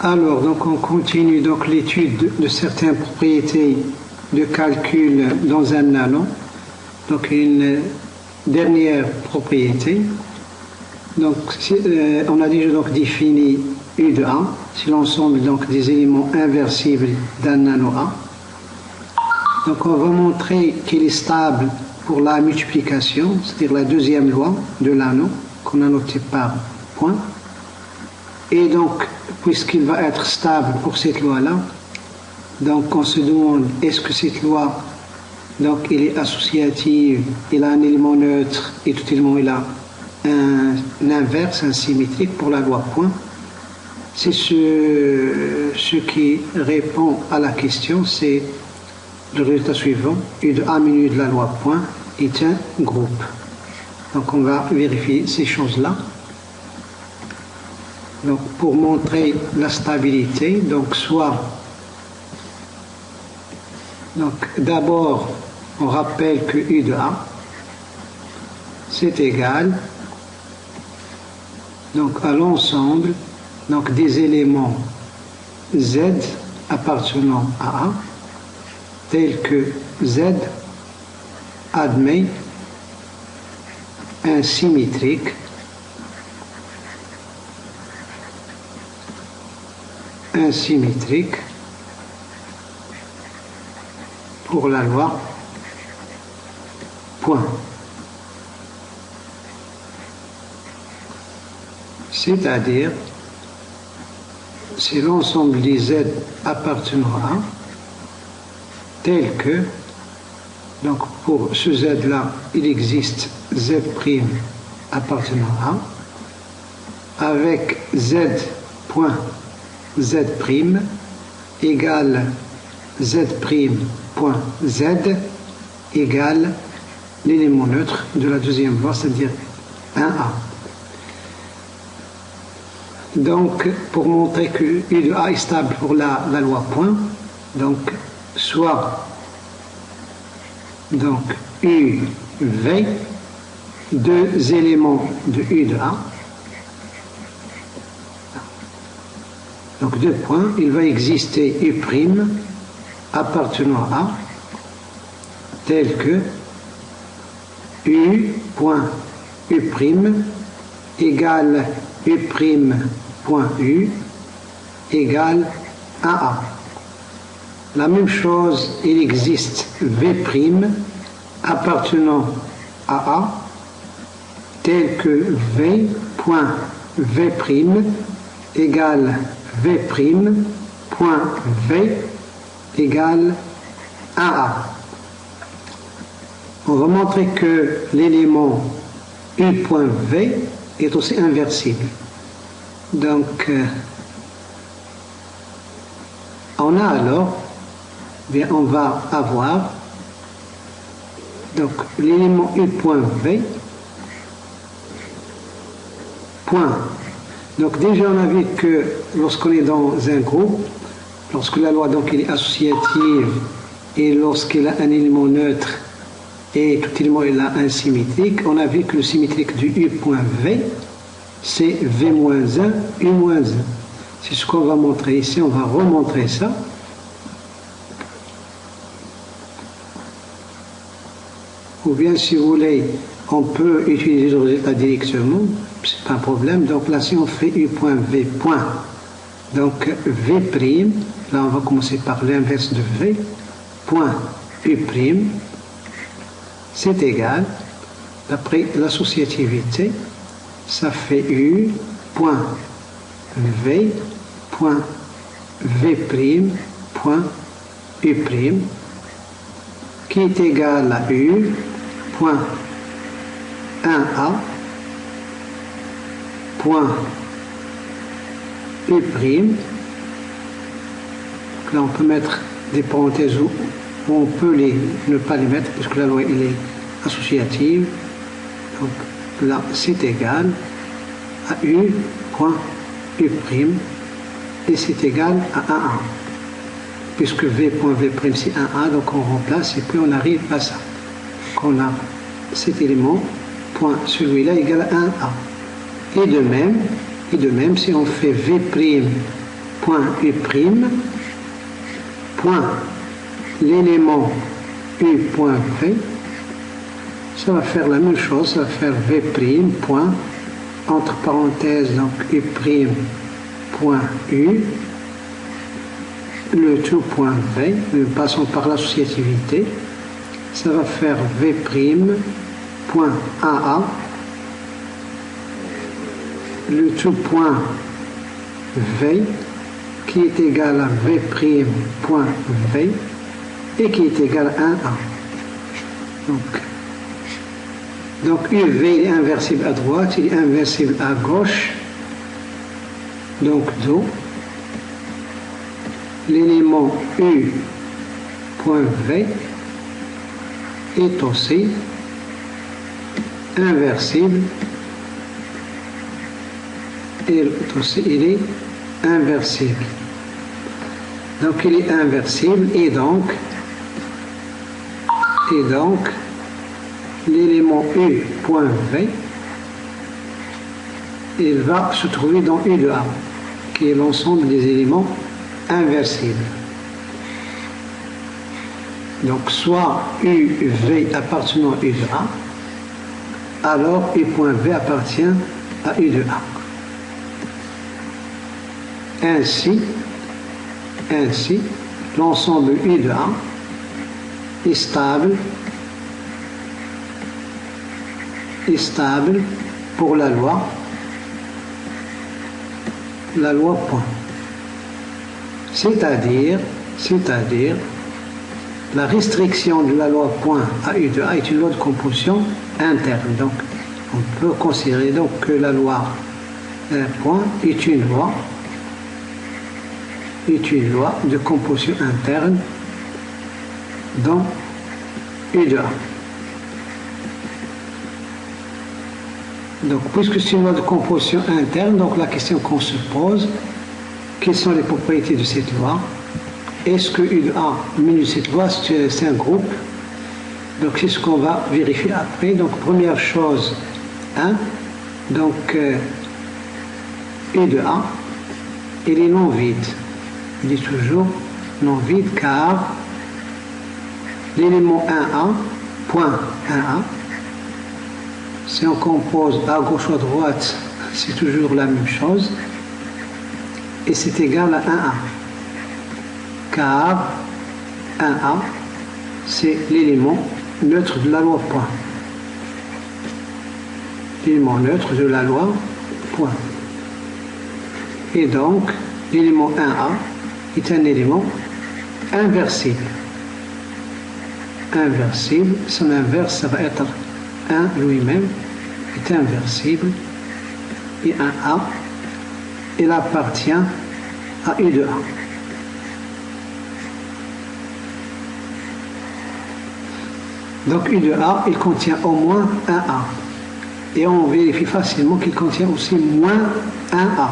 Alors, donc on continue donc l'étude de certaines propriétés de calcul dans un nano. Donc une dernière propriété. Donc on a déjà donc défini U de A, c'est l'ensemble donc des éléments inversibles d'un nano A. Donc on va montrer qu'il est stable pour la multiplication, c'est-à-dire la deuxième loi de l'anneau qu'on a noté par point. Et donc, puisqu'il va être stable pour cette loi-là, donc on se demande est-ce que cette loi, donc elle est associative, il a un élément neutre et tout élément il a un inverse, un symétrique pour la loi point. C'est ce qui répond à la question, c'est le résultat suivant, U de A minus de la loi point est un groupe. Donc on va vérifier ces choses-là. Donc pour montrer la stabilité, donc soit, donc d'abord on rappelle que U de A c'est égal donc à l'ensemble donc des éléments Z appartenant à A tel que Z admet un symétrique pour la loi point. C'est-à-dire c'est l'ensemble des Z appartenant à A tel que, donc pour ce Z-là, il existe Z' appartenant à A, avec Z point Z' égale Z' point Z égale l'élément neutre de la deuxième loi, c'est-à-dire 1A. Donc, pour montrer que U de A est stable pour la loi point, donc soit donc U V, deux éléments de U de A. Donc deux points, il va exister U' appartenant à A, tel que U point U' égale U' point U égale 1A. La même chose, il existe V' appartenant à A, tel que V point V' égale V' point V égale 1A. On va montrer que l'élément U point V est aussi inversible. Donc, on a alors, bien, on va avoir donc l'élément U point V point. Donc déjà on a vu que lorsqu'on est dans un groupe, lorsque la loi donc elle est associative et lorsqu'il a un élément neutre et tout élément il a un symétrique, on a vu que le symétrique du U point V c'est V-1, U-1. C'est ce qu'on va montrer ici, on va remontrer ça. Ou bien si vous voulez, on peut utiliser le résultat directement, c'est pas un problème. Donc là si on fait U point V point, donc V', là on va commencer par l'inverse de V, point U', c'est égal, d'après l'associativité, ça fait U point V point V' point U', qui est égal à U point 1A point U'. Là on peut mettre des parenthèses où on peut ne pas les mettre puisque la loi elle est associative. Donc là c'est égal à U point U' et c'est égal à 1A. Puisque V.V' c'est 1A, donc on remplace et puis on arrive à ça. Donc on a cet élément, point celui-là égale à 1A. Et de même, si on fait V' point U prime, point l'élément U point V, ça va faire la même chose, ça va faire V prime, point, entre parenthèses, donc U prime, point U, le tout point V, nous passons par l'associativité, ça va faire V prime, point AA, le tout point V, qui est égal à V prime, point V, et qui est égal à 1A. Donc UV est inversible à droite, il est inversible à gauche, donc Do. L'élément U point V est aussi inversible, et aussi il est inversible. Donc il est inversible et donc l'élément U point V, il va se trouver dans U de A, qui est l'ensemble des éléments inversibles. Donc soit UV appartenant à U de A, alors U point V appartient à U de A. Ainsi, l'ensemble U de A est stable pour la loi point. C'est-à-dire, la restriction de la loi point à U de A est une loi de composition interne. Donc, on peut considérer donc que la loi point est une loi de composition interne dans U de A. Donc, puisque c'est une loi de composition interne, donc la question qu'on se pose, quelles sont les propriétés de cette loi? Est-ce que U de A minus cette loi, c'est un groupe? Donc, c'est ce qu'on va vérifier après. Donc, première chose, 1. Donc, U de A, il est non vide. Il est toujours non vide car l'élément 1A, point 1A, si on compose à gauche ou à droite, c'est toujours la même chose, et c'est égal à 1A, car 1A, c'est l'élément neutre de la loi point. L'élément neutre de la loi point. Et donc, l'élément 1A est un élément inversible. Inversible, son inverse, ça va être 1 lui-même, est inversible, et 1A, il appartient à U de A. Donc U de A, il contient au moins 1A. Et on vérifie facilement qu'il contient aussi moins 1A.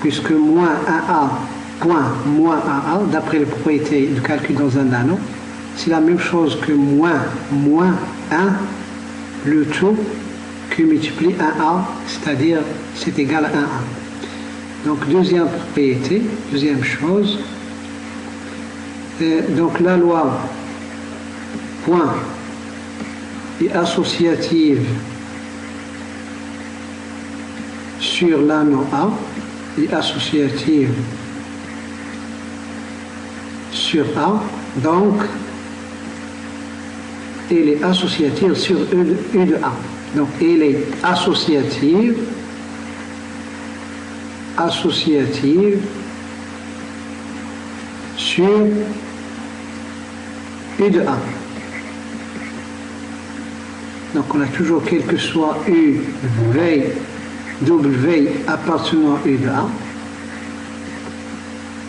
Puisque moins 1A, point moins 1A, d'après les propriétés de calcul dans un anneau, c'est la même chose que moins 1, le tout qui multiplie 1A, c'est-à-dire c'est égal à 1A. Donc deuxième propriété, deuxième chose, donc la loi point est associative sur l'anneau A, est associative sur A, donc elle est associative sur U de A. Donc elle est associative sur U de A. Donc on a toujours quel que soit U, V, W appartenant à U de A.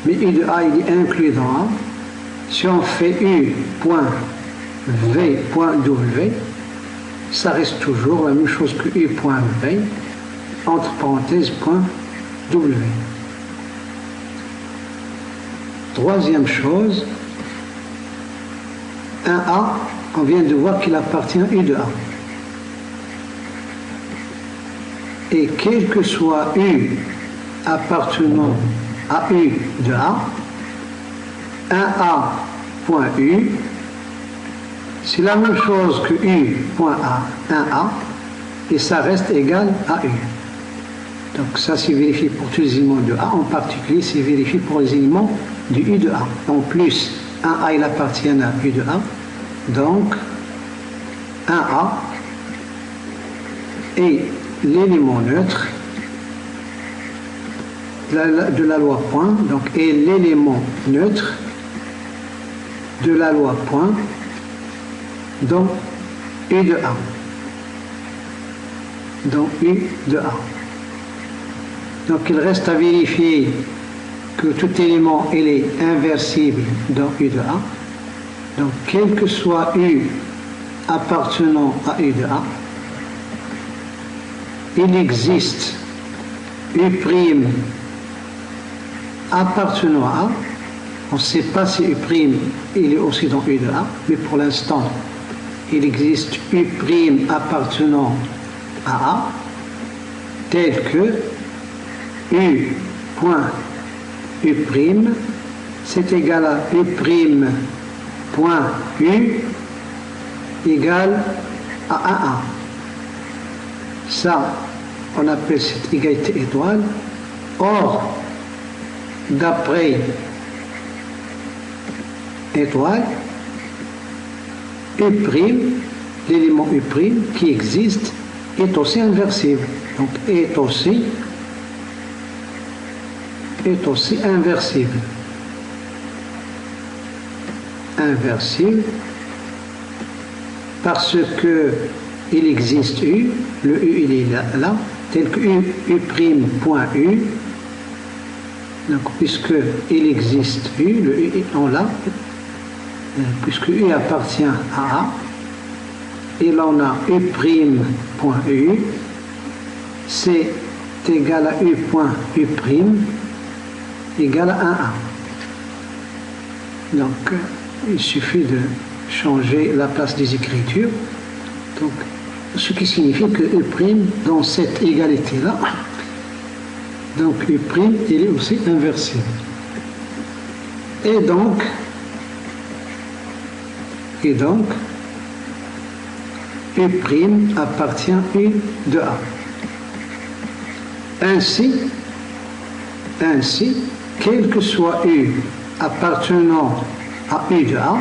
Mais U de A il est inclus dans A. Si on fait U point V point W, ça reste toujours la même chose que U point V, entre parenthèses point W. Troisième chose, 1A, on vient de voir qu'il appartient à U de A. Et quel que soit U appartenant à U de A, 1A point U, c'est la même chose que U point A, 1A, et ça reste égal à U. Donc ça c'est vérifié pour tous les éléments de A, en particulier c'est vérifié pour les éléments du U de A. En plus, 1A il appartient à U de A, donc 1A est l'élément neutre de la loi point, donc est l'élément neutre de la loi point dans U de A. Dans U de A. Donc il reste à vérifier que tout élément il est inversible dans U de A. Donc quel que soit U appartenant à U de A, il existe U' appartenant à A. On ne sait pas si U' il est aussi dans U de A, mais pour l'instant il existe U' appartenant à A, tel que U point U' c'est égal à U' point U égale à 1A. Ça, on appelle cette égalité étoile. Or, d'après étoile, U', l'élément U' qui existe, est aussi inversible. Donc, est aussi inversible. Inversible parce que il existe U, le U il est là, tel que U' point U. Donc, puisque il existe U, le U on l'a, puisque U appartient à A, et là on a U' point U, c'est égal à U point U' égal à 1A. Donc, il suffit de changer la place des écritures. Donc, ce qui signifie que U' dans cette égalité-là, donc U' il est aussi inversible. Et donc, U' appartient à U de A. Ainsi, quel que soit U appartenant à U de A,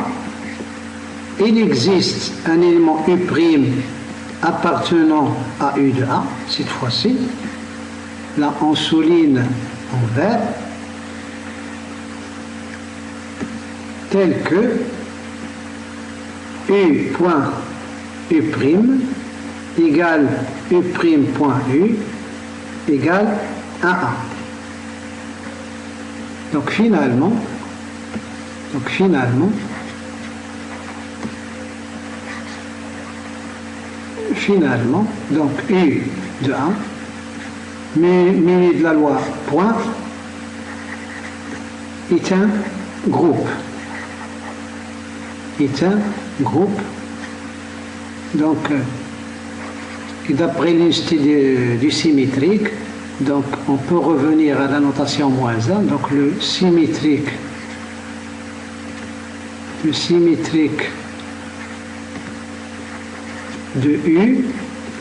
il existe un élément U' appartenant à U de A, cette fois-ci. Là, on souligne en vert, tel que U point U' égale U' point U égale 1A. Donc finalement, donc U de A, muni de la loi point, est un groupe. Donc, d'après l'unité du symétrique, donc on peut revenir à la notation -1. Donc le symétrique de U,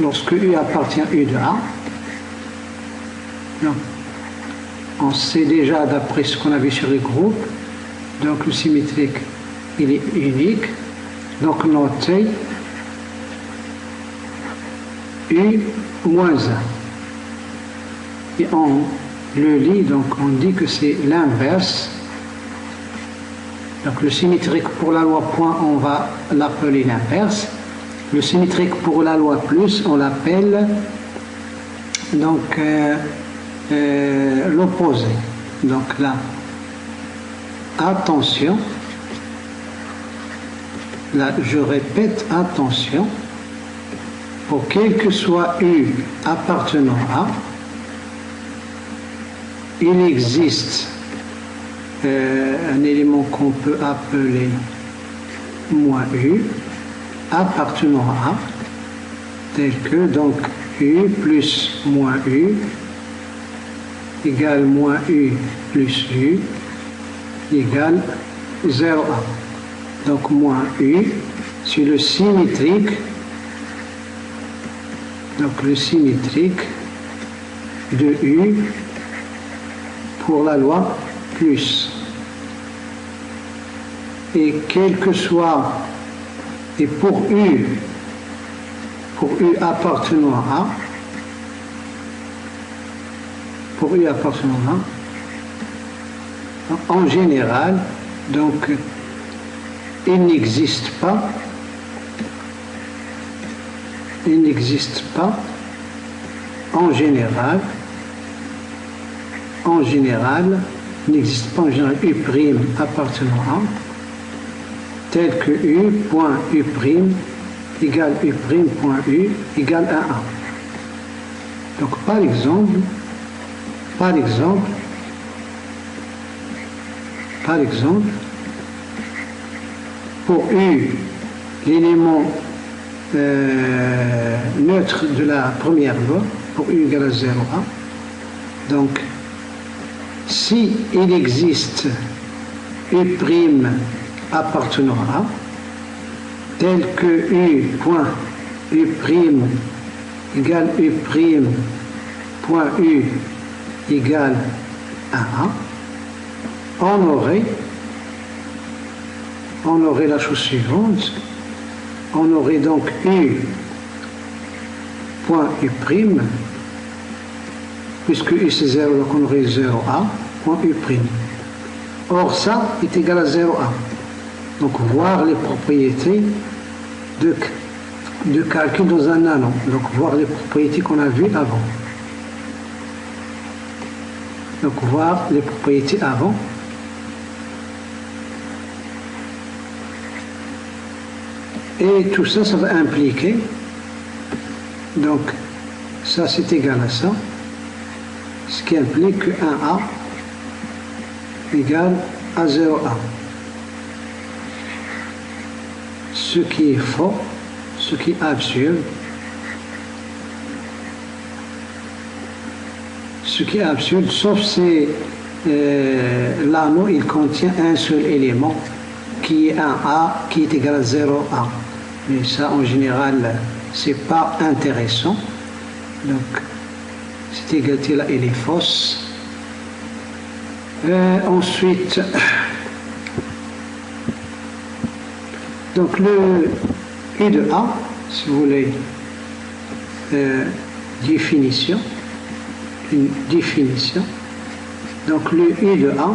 lorsque U appartient à U de A, donc, on sait déjà d'après ce qu'on a vu sur les groupes, donc le symétrique il est unique, donc noté U moins 1. Et on le lit, donc on dit que c'est l'inverse. Donc le symétrique pour la loi point, on va l'appeler l'inverse. Le symétrique pour la loi plus, on l'appelle donc l'opposé. Donc là, attention, là je répète, attention, pour quel que soit U appartenant à, il existe un élément qu'on peut appeler moins U appartenant à, tel que donc U plus moins U égale moins U plus U égale 0A. Donc moins U, c'est le symétrique. Donc le symétrique de U pour la loi plus. Et quel que soit, et pour U appartenant à, en général, donc il n'existe pas en général, n'existe pas en général U' appartenant à, tel que U point U' égale U' point U égale à 1. Donc par exemple, pour U, l'élément neutre de la première loi, pour U égale à 0A, donc si il existe U' appartenant à, tel que U point U' égale U' point U égale à 1, on aurait la chose suivante. On aurait donc U point U', puisque U c'est 0, donc on aurait 0A point U'. Or ça est égal à 0A. Donc voir les propriétés de calcul dans un nano. Donc voir les propriétés qu'on a vues avant. Donc voir les propriétés avant. Et tout ça, ça va impliquer, donc ça c'est égal à ça, ce qui implique que 1A égale à 0A. Ce qui est faux, ce qui est absurde, sauf si l'anneau il contient un seul élément qui est 1A qui est égal à 0A. Mais ça, en général, c'est pas intéressant. Donc, cette égalité-là, elle est fausse. Ensuite, donc le U de A, si vous voulez, définition. Donc le U de A,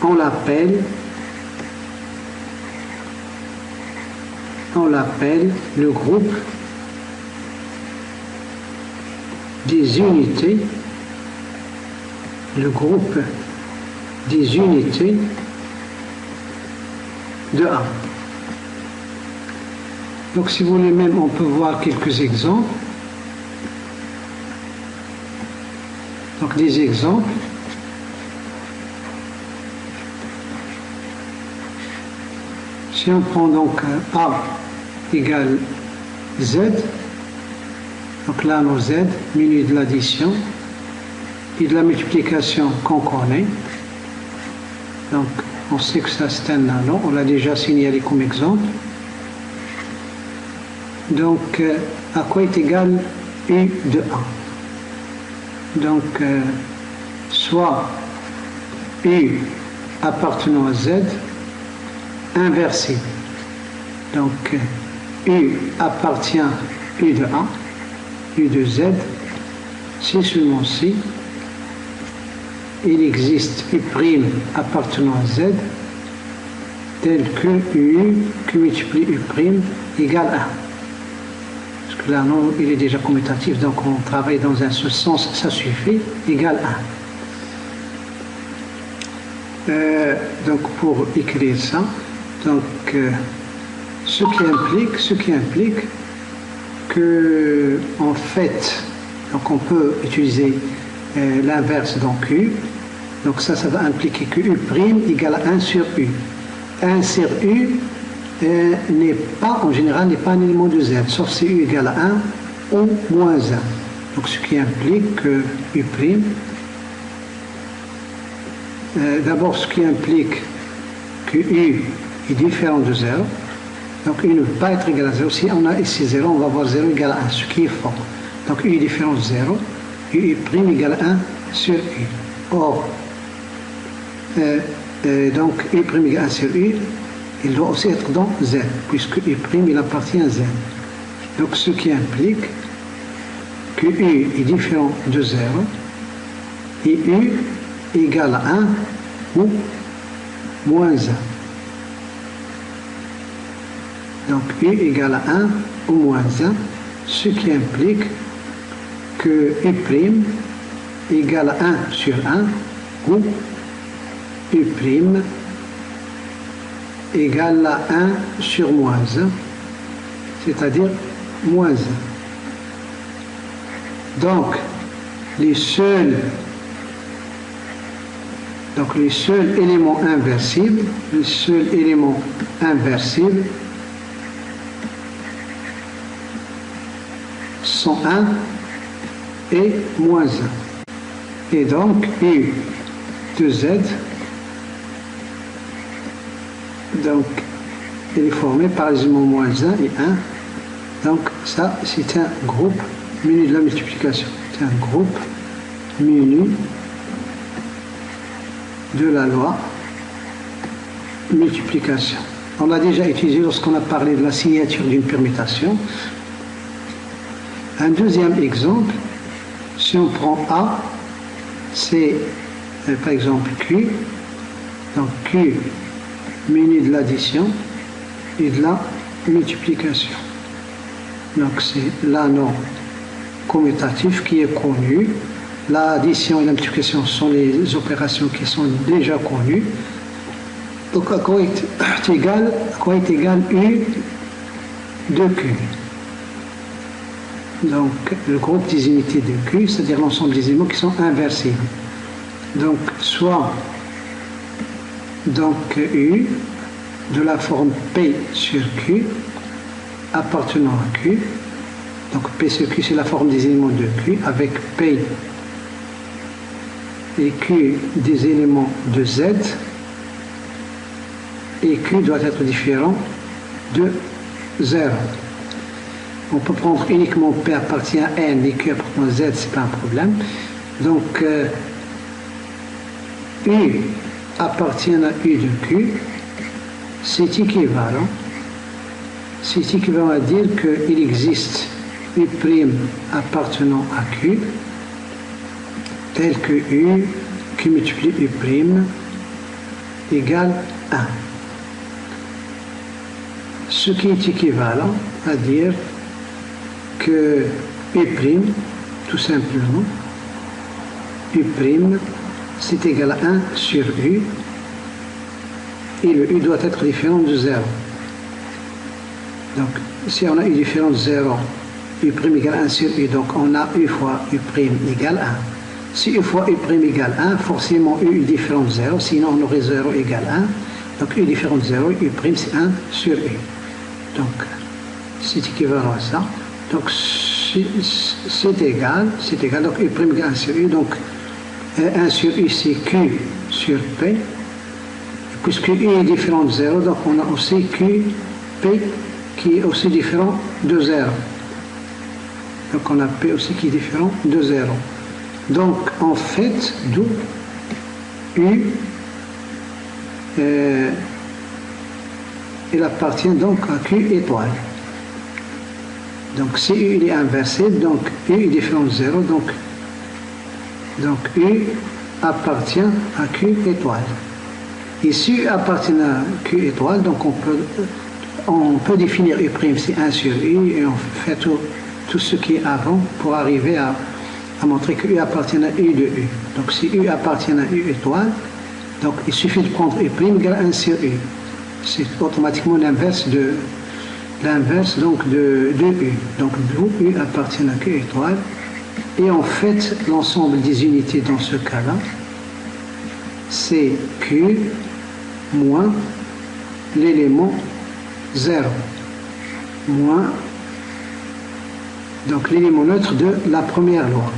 on l'appelle le groupe des unités, de A. Donc si vous voulez même, on peut voir quelques exemples. Donc des exemples. Si on prend donc A égale Z, donc là nos Z, menu de l'addition et de la multiplication qu'on connaît. Donc on sait que ça c'est un nano, on l'a déjà signalé comme exemple. Donc à quoi est égal U de A? Donc soit U appartenant à Z inversé. Donc U appartient U de A, U de Z, c'est seulement si il existe U' appartenant à Z tel que U qui multiplie U' égale 1. Parce que là, non, il est déjà commutatif, donc on travaille dans un seul sens, ça suffit, égale 1. Donc pour écrire ça, donc ce qui implique que en fait, donc on peut utiliser l'inverse donc U, donc ça va impliquer que U' égale à 1 sur U. 1 sur U n'est pas, en général, n'est pas un élément de Z, sauf si U égale à 1 ou moins 1. Donc ce qui implique que U', d'abord ce qui implique que U est différent de 0. Donc U ne peut pas être égal à 0. Si on a ici 0, on va avoir 0 égale à 1, ce qui est faux. Donc U est différent de 0. U' égale 1 sur U. Or, donc U' égale 1 sur U, il doit aussi être dans Z, puisque U' il appartient à Z. Donc ce qui implique que U est différent de 0 et U égale à 1 ou moins 1. Donc U égale à 1 ou moins 1, ce qui implique que U' égale à 1 sur 1 ou U' égale à 1 sur moins 1, c'est-à-dire moins 1. Donc les seuls éléments inversibles, sont 1 et moins 1. Et donc U de Z, donc il est formé par les éléments moins 1 et 1. Donc ça, c'est un groupe muni de la multiplication. C'est un groupe muni de la loi multiplication. On l'a déjà utilisé lorsqu'on a parlé de la signature d'une permutation. Un deuxième exemple, si on prend A, c'est par exemple Q, donc Q muni de l'addition et de la multiplication. Donc c'est l'anneau commutatif qui est connu. L'addition et la multiplication sont les opérations qui sont déjà connues. Donc à quoi est égal U de Q. Donc le groupe des unités de Q, c'est-à-dire l'ensemble des éléments qui sont inversibles. Donc soit U de la forme P sur Q appartenant à Q. Donc P sur Q, c'est la forme des éléments de Q avec P et Q des éléments de Z, et Q doit être différent de 0. On peut prendre uniquement P appartient à N et Q appartient à Z, c'est pas un problème. Donc U appartient à U de Q, c'est équivalent. C'est équivalent à dire qu'il existe U' appartenant à Q, tel que U qui multiplie U' égale 1. Ce qui est équivalent à dire que U', tout simplement, U' c'est égal à 1 sur U, et le U doit être différent de 0. Donc, si on a U différent de 0, U' égale 1 sur U, donc on a U fois U' égale 1. Si U fois U' égale 1, forcément U est différent de 0, sinon on aurait 0 égale 1. Donc U différent de 0, U' c'est 1 sur U. Donc, c'est équivalent à ça. Donc, c'est égal, donc U' égale 1 sur U, donc 1 sur U c'est Q sur P. Puisque U est différent de 0, donc on a aussi QP qui est aussi différent de 0. Donc on a P aussi qui est différent de 0. Donc en fait, d'où U, il appartient donc à Q étoile. Donc si U il est inversé, donc U est différent de 0, donc U appartient à Q étoile. Et si U appartient à Q étoile, donc on peut définir U', c'est 1 sur U, et on fait tout ce qui est avant pour arriver à montrer que U appartient à U de U. Donc si U appartient à U étoile, donc il suffit de prendre U' égale 1 sur U. C'est automatiquement l'inverse de U. Donc d'où U appartient à Q étoile. Et en fait, l'ensemble des unités dans ce cas-là, c'est Q moins l'élément 0 moins Donc l'élément neutre de la première loi.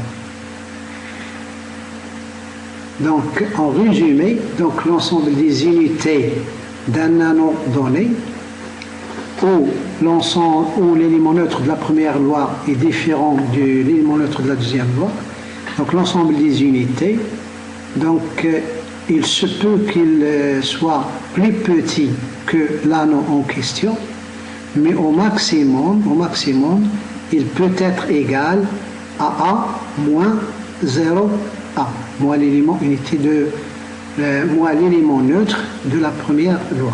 Donc en résumé, donc l'ensemble des unités d'un anneau donné, où l'élément neutre de la première loi est différent de l'élément neutre de la deuxième loi, donc l'ensemble des unités, donc il se peut qu'il soit plus petit que l'anneau en question, mais au maximum, il peut être égal à A moins 0A, moins l'élément unité moins l'élément neutre de la première loi.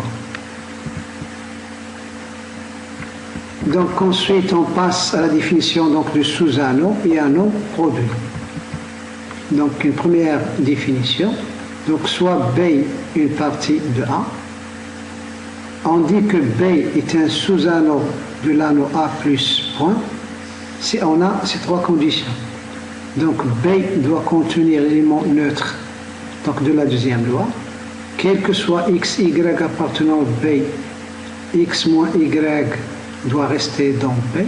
Donc ensuite on passe à la définition donc, de sous-anneau et anneau produit. Donc une première définition, donc soit B une partie de A. On dit que B est un sous-anneau de l'anneau A plus point si on a ces trois conditions. Donc B doit contenir l'élément neutre donc de la deuxième loi, quel que soit x, y appartenant à B, x moins y doit rester dans B,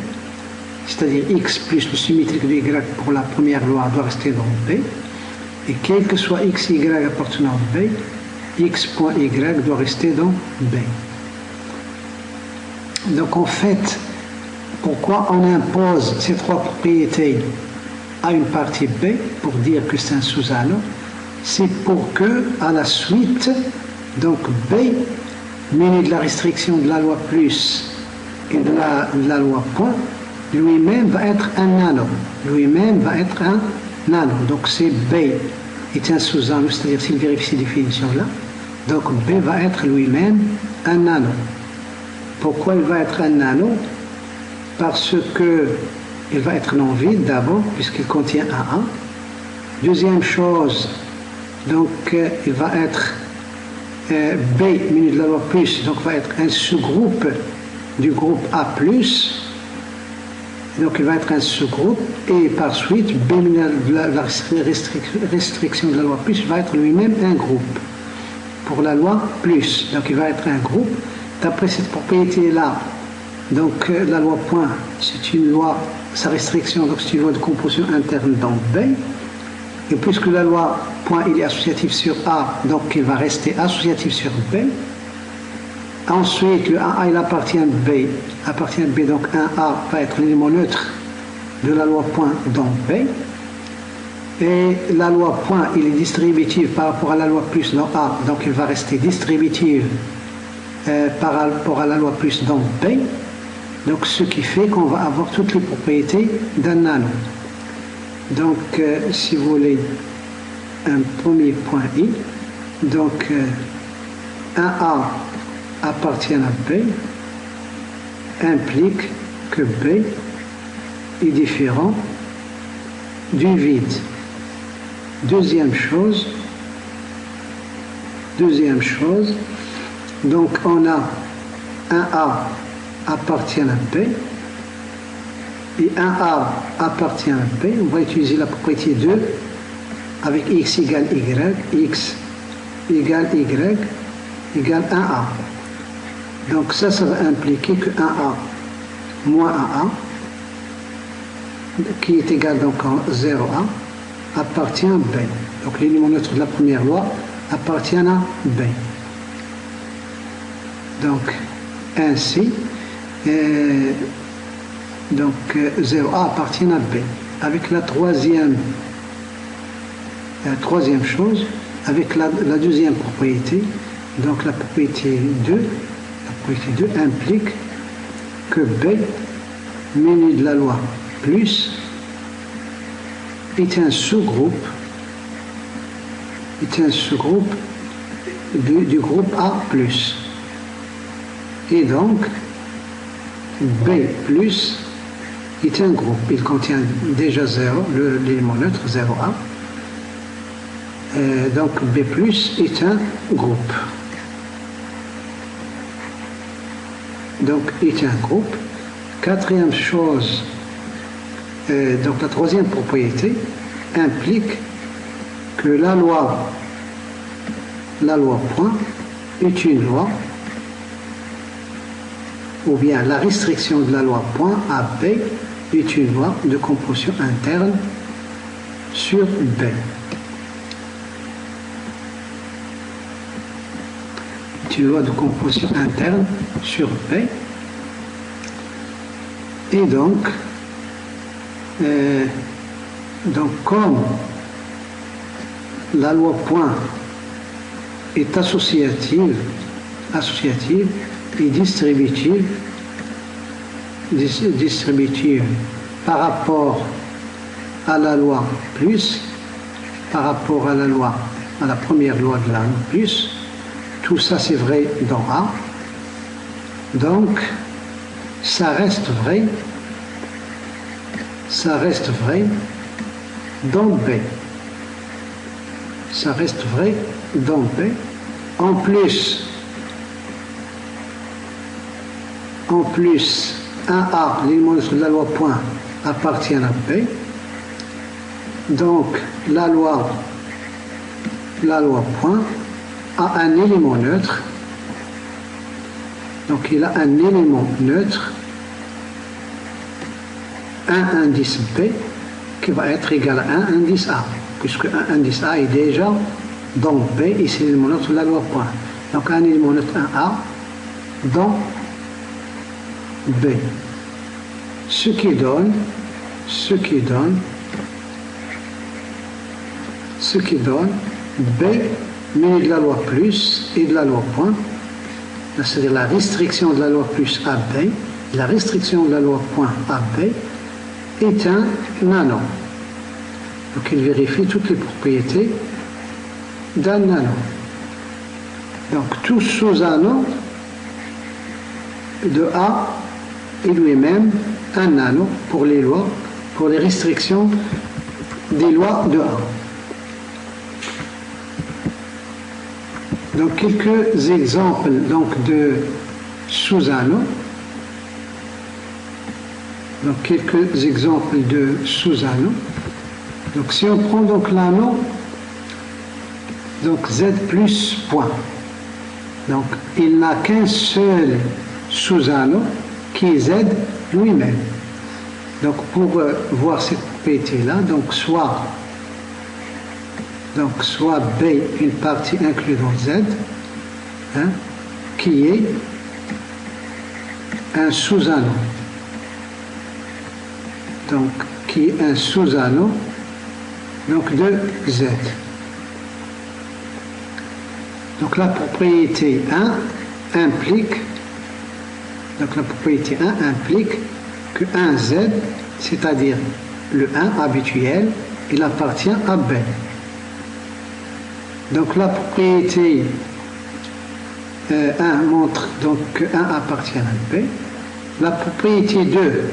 c'est-à-dire x plus le symétrique de y pour la première loi doit rester dans B, et quel que soit x, y appartenant à B, x point y doit rester dans B. Donc en fait, pourquoi on impose ces trois propriétés à une partie B pour dire que c'est un sous-anneau? C'est pour que, à la suite, donc B, muni de la restriction de la loi plus et de la loi point, lui-même va être un anneau. Lui-même va être un anneau. Donc c'est B est un sous-anneau, c'est-à-dire s'il vérifie ces définitions-là, donc B va être lui-même un anneau. Pourquoi il va être un anneau? Parce que il va être non vide d'abord, puisqu'il contient un A. Deuxième chose, donc il va être B muni de la loi plus, donc va être un sous-groupe du groupe A+, donc il va être un sous-groupe, et par suite B muni de la restriction de la loi plus va être lui-même un groupe pour la loi plus, donc il va être un groupe d'après cette propriété-là. Donc la loi point, c'est une loi, sa restriction, donc c'est une loi de composition interne dans B. Et puisque la loi point il est associatif sur A, donc il va rester associatif sur B. Ensuite, le 1A il appartient à B, donc 1A va être l'élément neutre de la loi point dans B. Et la loi point il est distributive par rapport à la loi plus dans A, donc il va rester distributive par rapport à la loi plus dans B. Donc ce qui fait qu'on va avoir toutes les propriétés d'un anneau. Donc si vous voulez un premier point I, donc 1A appartient à B implique que B est différent du vide. Deuxième chose, donc on a 1A appartient à B et 1A appartient à B, on va utiliser la propriété 2 avec x égale y, x égale y égale 1A. Donc ça va impliquer que 1A moins 1A, qui est égal donc à 0A, appartient à B. Donc l'élément neutre de la première loi appartient à B. Donc ainsi, donc 0A appartient à B. Avec la troisième chose, avec la deuxième propriété, donc la propriété 2 implique que B, muni de la loi plus, est un sous-groupe du groupe A+. Et donc, B plus est un groupe. Il contient déjà 0, l'élément neutre 0A. Donc B plus est un groupe. Donc est un groupe. Quatrième chose, donc la troisième propriété implique que la loi point est une loi, ou bien la restriction de la loi point à B est une loi de composition interne sur B. Une loi de composition interne sur B. Et donc comme la loi point est associative et distributive par rapport à la loi plus, par rapport à la première loi de la loi plus, tout ça c'est vrai dans A, donc ça reste vrai dans B. Ça reste vrai dans B. En plus 1A, l'élément de la loi point, appartient à B. Donc la loi point a un élément neutre. Donc il a un élément neutre, un indice B, qui va être égal à un indice A, puisque un indice A est déjà dans B et c'est l'élément neutre de la loi point. Donc un élément neutre 1A dans B. Ce qui donne B munie de la loi plus et de la loi point, c'est-à-dire la restriction de la loi plus à B, la restriction de la loi point à B est un nano. Donc il vérifie toutes les propriétés d'un nano. Donc tout sous-anneau de A est lui-même un nano pour les lois, pour les restrictions des lois de A. Donc quelques exemples de sous-anneaux. Donc quelques exemples de sous-anneaux. Donc si on prend donc l'anneau, donc Z plus point. Donc il n'a qu'un seul sous-anneau qui est Z lui-même. Donc pour voir cette propriété-là, donc soit B, une partie inclue dans Z, qui est un sous-anneau. Donc, qui est un sous-anneau de Z. Donc la propriété 1 implique que 1Z, c'est-à-dire le 1 habituel, il appartient à B. Donc la propriété 1 montre donc que 1 appartient à B. La propriété 2,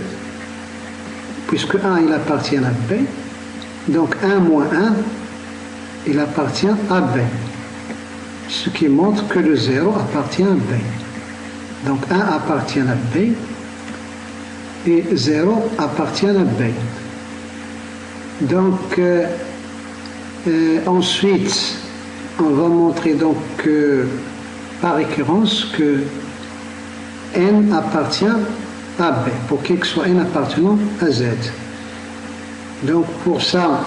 puisque 1 il appartient à B, donc 1 moins 1 il appartient à B. Ce qui montre que le 0 appartient à B. Donc 1 appartient à B et 0 appartient à B. Donc ensuite on va montrer donc par récurrence que N appartient à B, pour qu'il soit N appartenant à Z. Donc pour ça,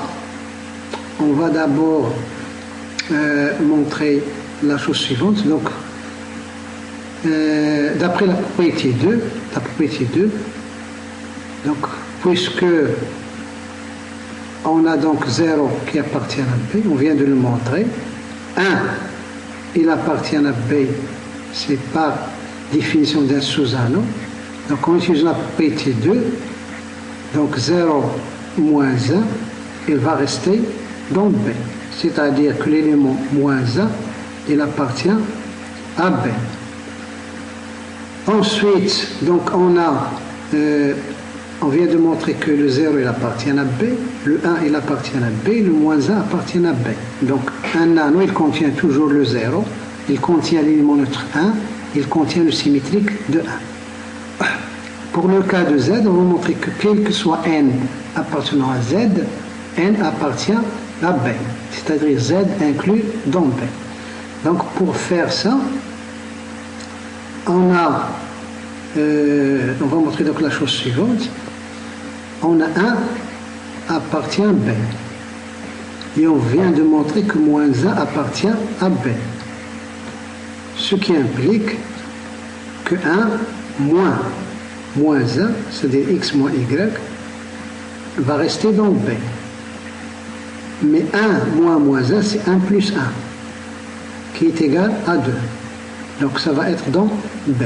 on va d'abord montrer la chose suivante. Donc d'après la propriété 2, donc puisque on a donc 0 qui appartient à B, on vient de le montrer. 1, il appartient à B, c'est par définition d'un sous-anneau. Donc on utilise la propriété 2, donc 0 moins 1, il va rester dans B. C'est-à-dire que l'élément moins 1, il appartient à B. Ensuite, donc on vient de montrer que le 0 il appartient à B, le 1 il appartient à B, le moins 1 appartient à B. Donc un nano il contient toujours le 0, il contient l'élément neutre 1, il contient le symétrique de 1. Pour le cas de Z, on va montrer que quel que soit n appartenant à Z, n appartient à B, c'est-à-dire Z inclus dans B. Donc pour faire ça, on va montrer donc la chose suivante. on a 1 appartient à B. Et on vient de montrer que moins 1 appartient à B. Ce qui implique que 1 moins 1, c'est-à-dire x moins y, va rester dans B. Mais 1 moins 1, c'est 1 plus 1, qui est égal à 2. Donc ça va être dans B.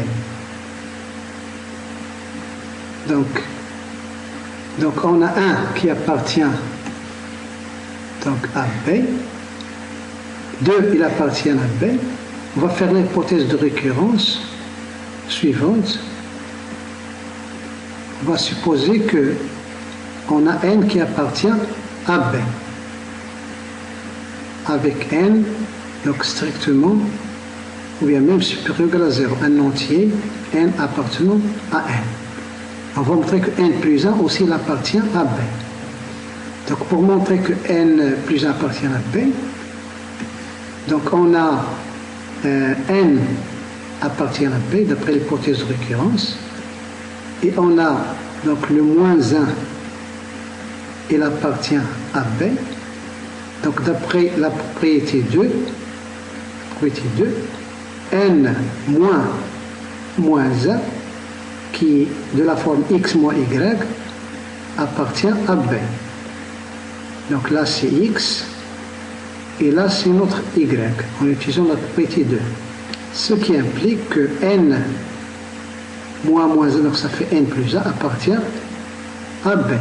Donc on a 1 qui appartient donc à B. 2, il appartient à B. On va faire l'hypothèse de récurrence suivante. On va supposer que on a n qui appartient à B. Avec n, donc strictement, ou bien même supérieur à 0, un entier, n appartenant à n. On va montrer que n plus 1 aussi il appartient à B. Donc pour montrer que n plus 1 appartient à B, donc on a n appartient à B d'après l'hypothèse de récurrence, et on a donc le moins 1, il appartient à B. Donc d'après la propriété 2, n moins 1, qui est de la forme x moins y, appartient à B. Donc là c'est x, et là c'est notre y, en utilisant la propriété 2. Ce qui implique que n moins 1, donc ça fait n plus 1, appartient à B.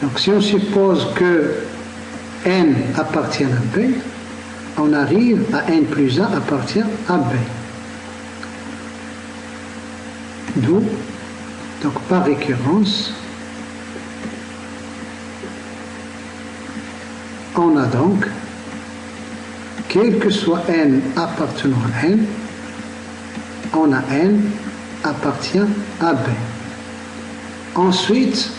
Donc si on suppose que n appartient à B, on arrive à n plus 1 appartient à B. D'où, donc par récurrence, on a donc, quel que soit n appartenant à n, on a n appartient à B. Ensuite,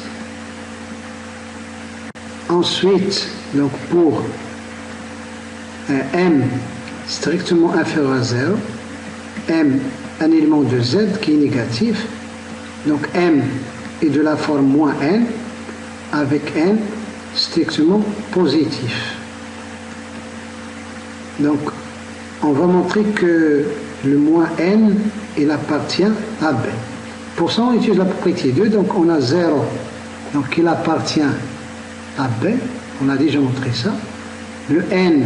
donc pour m strictement inférieur à 0, m un élément de z qui est négatif, donc m est de la forme moins n avec n strictement positif. Donc on va montrer que le moins n il appartient à B. Pour ça on utilise la propriété 2, donc on a 0 donc il appartient à B, on a déjà montré ça. Le n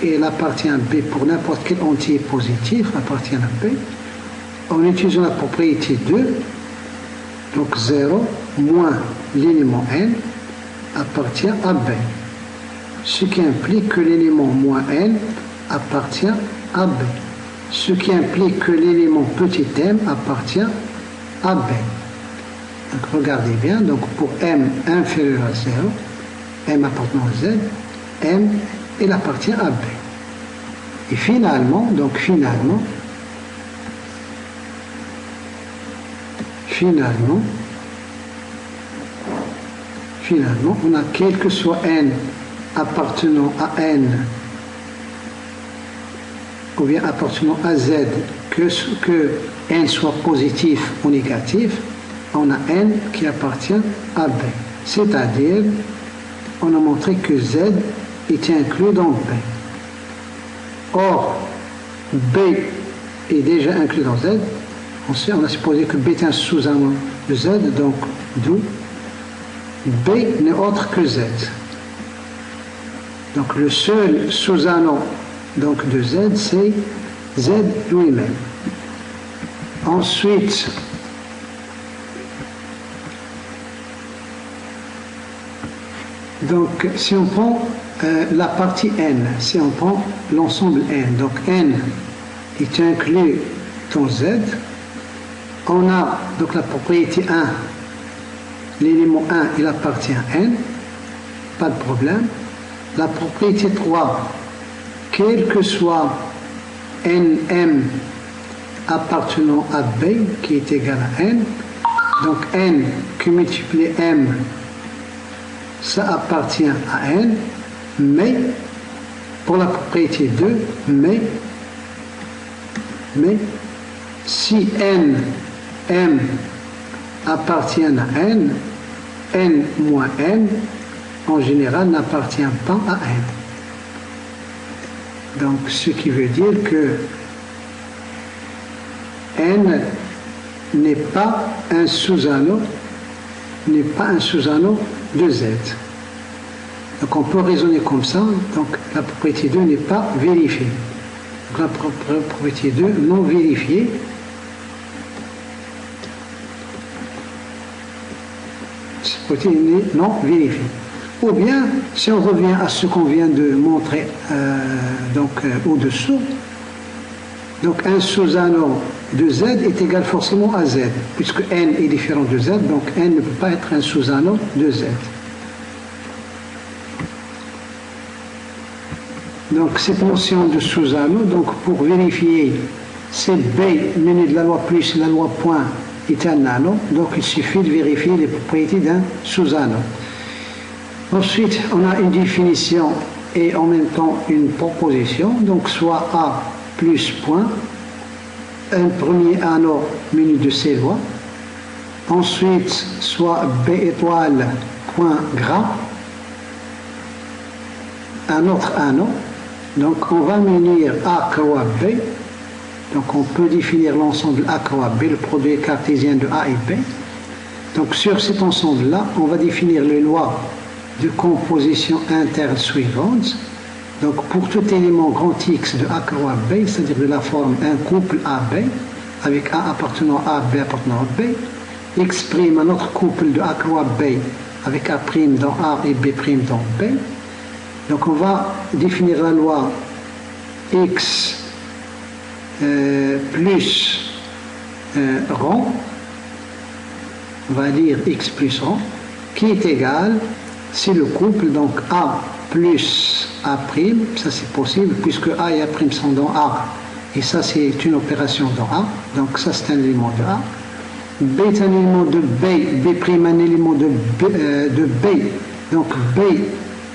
il appartient à B pour n'importe quel entier positif, appartient à B. En utilisant la propriété 2, donc 0 moins l'élément n appartient à B. Ce qui implique que l'élément moins n appartient à B. Ce qui implique que l'élément petit m appartient à B. Donc regardez bien, donc pour m inférieur à 0, m appartenant à z, m il appartient à B. Et finalement, on a quel que soit n appartenant à n ou bien appartenant à z, que n soit positif ou négatif, on a n qui appartient à B. C'est-à-dire, on a montré que z est inclus dans B. Or, B est déjà inclus dans Z. On a supposé que B est un sous-anneau de Z, donc d'où B n'est autre que Z. Donc le seul sous-anneau donc de Z, c'est Z lui-même. Ensuite, donc si on prend la partie n, si on prend l'ensemble n, donc n est inclus dans Z, on a donc la propriété 1, l'élément 1 il appartient à n, pas de problème. La propriété 3, quel que soit nm appartenant à B qui est égal à n, donc n qui multiplie m, ça appartient à n, mais pour la propriété 2, mais si n, m appartiennent à n, n moins n, en général, n'appartient pas à n. Donc, ce qui veut dire que n n'est pas un sous-anneau, de Z. Donc, on peut raisonner comme ça. Donc, la propriété 2 n'est pas vérifiée. Donc, la propriété 2 non vérifiée. Cette propriété n'est non vérifiée. Ou bien, si on revient à ce qu'on vient de montrer au-dessous, donc un sous-anneau de Z est égal forcément à Z, puisque n est différent de Z, donc n ne peut pas être un sous-anneau de Z. Donc cette notion de sous-anneau, donc pour vérifier si B muni de la loi plus la loi point est un anneau, donc il suffit de vérifier les propriétés d'un sous-anneau. Ensuite, on a une définition et en même temps une proposition, donc soit A plus point, un premier anneau muni de ces lois, ensuite soit B étoile point gras, un autre anneau, donc on va munir A croix B, donc on peut définir l'ensemble A croix B, le produit cartésien de A et B. Donc sur cet ensemble-là, on va définir les lois de composition interne suivantes. Donc pour tout élément grand X de A croix B, c'est-à-dire de la forme un couple AB, avec A appartenant à B appartenant à B, exprime un autre couple de A croix B avec A' dans A et B' dans B. Donc on va définir la loi X plus rond, on va dire X plus rond, qui est égal, si le couple, donc A plus A', ça c'est possible, puisque A et A' sont dans A, et ça c'est une opération dans A, donc ça c'est un élément de A. B est un élément de B, B' un élément de B, donc B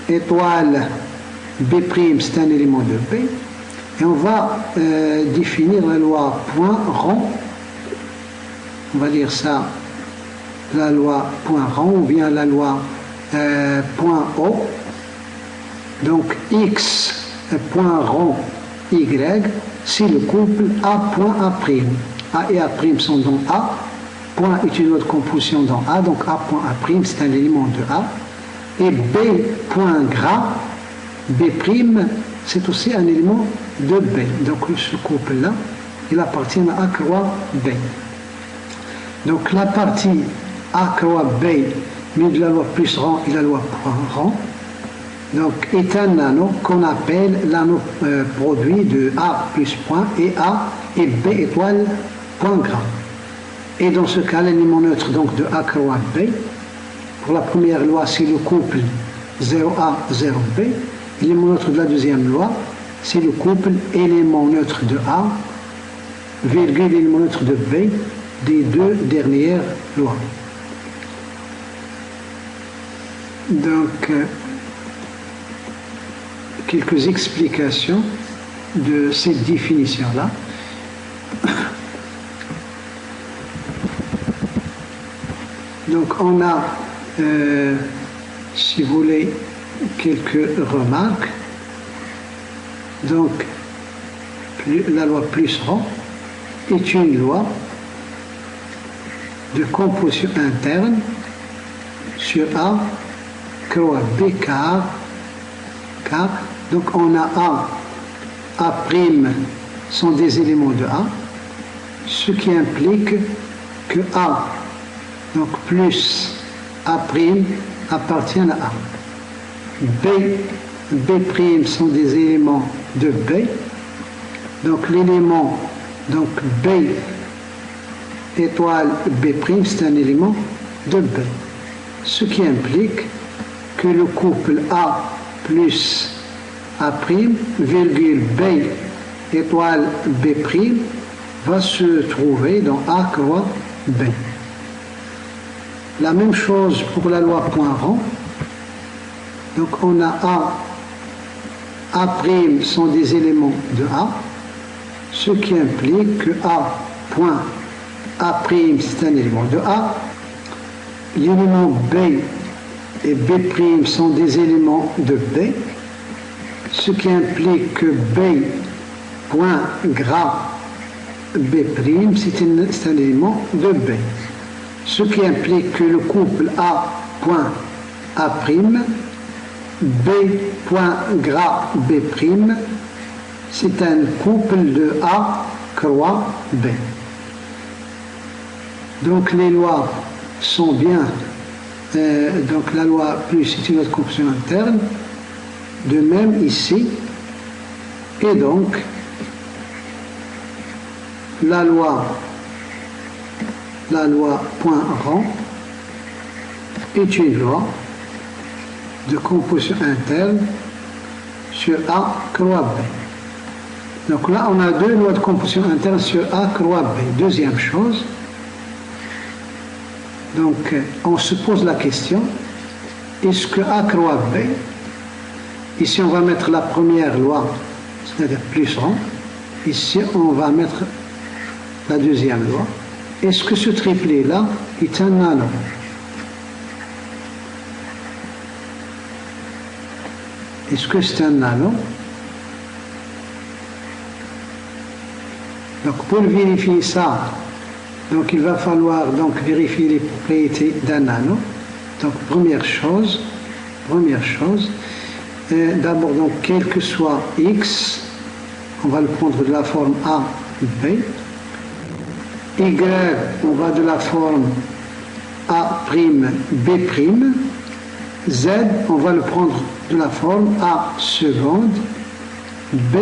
étoile B' c'est un élément de B, et on va définir la loi point rond, on va dire ça, la loi point rond, ou bien la loi point O, donc X point rond Y, si le couple A point A'. A et A' sont dans A, point est une autre composition dans A, donc A point A', c'est un élément de A, et B point gras, B', c'est aussi un élément de B. Donc ce couple-là, il appartient à A croix B. Donc la partie A croix B, mais de la loi plus rond et la loi point rond, donc est un anneau qu'on appelle l'anneau produit de A plus point et A et B étoile point gras. Et dans ce cas, l'élément neutre donc de A croix B, pour la première loi, c'est le couple 0A, 0B. L'élément neutre de la deuxième loi, c'est le couple élément neutre de A, virgule l'élément neutre de B, des deux dernières lois. Donc, quelques explications de cette définition-là. Donc, on a, si vous voulez, quelques remarques. Donc, la loi plus rond est une loi de composition interne sur A, croix B car. Donc, on a A' sont des éléments de A, ce qui implique que A, donc plus A' appartient à A. B' sont des éléments de B, donc l'élément donc B étoile B' c'est un élément de B, ce qui implique que le couple A plus A', virgule B étoile B' va se trouver dans A croix B. La même chose pour la loi point rond. Donc on a A' sont des éléments de A, ce qui implique que A point A' c'est un élément de A, l'élément B et B' sont des éléments de B, ce qui implique que B point gras B', c'est un élément de B. Ce qui implique que le couple A point A', B point gras B', c'est un couple de A croix B. Donc les lois sont bien, donc la loi plus c'est une autre composition interne, de même ici, et donc la loi point rang est une loi de composition interne sur A croix B. Donc là, on a deux lois de composition interne sur A croix B. Deuxième chose, donc on se pose la question, est-ce que A croix B, ici on va mettre la première loi, c'est-à-dire plus rang, ici on va mettre la deuxième loi, est-ce que ce triplet-là est un nano? Est-ce que c'est un nano? Donc pour vérifier ça, donc il va falloir donc vérifier les propriétés d'un nano. Donc première chose, d'abord donc quel que soit x, on va le prendre de la forme A, B. Y, on va de la forme A', B'. Z, on va le prendre de la forme A seconde, B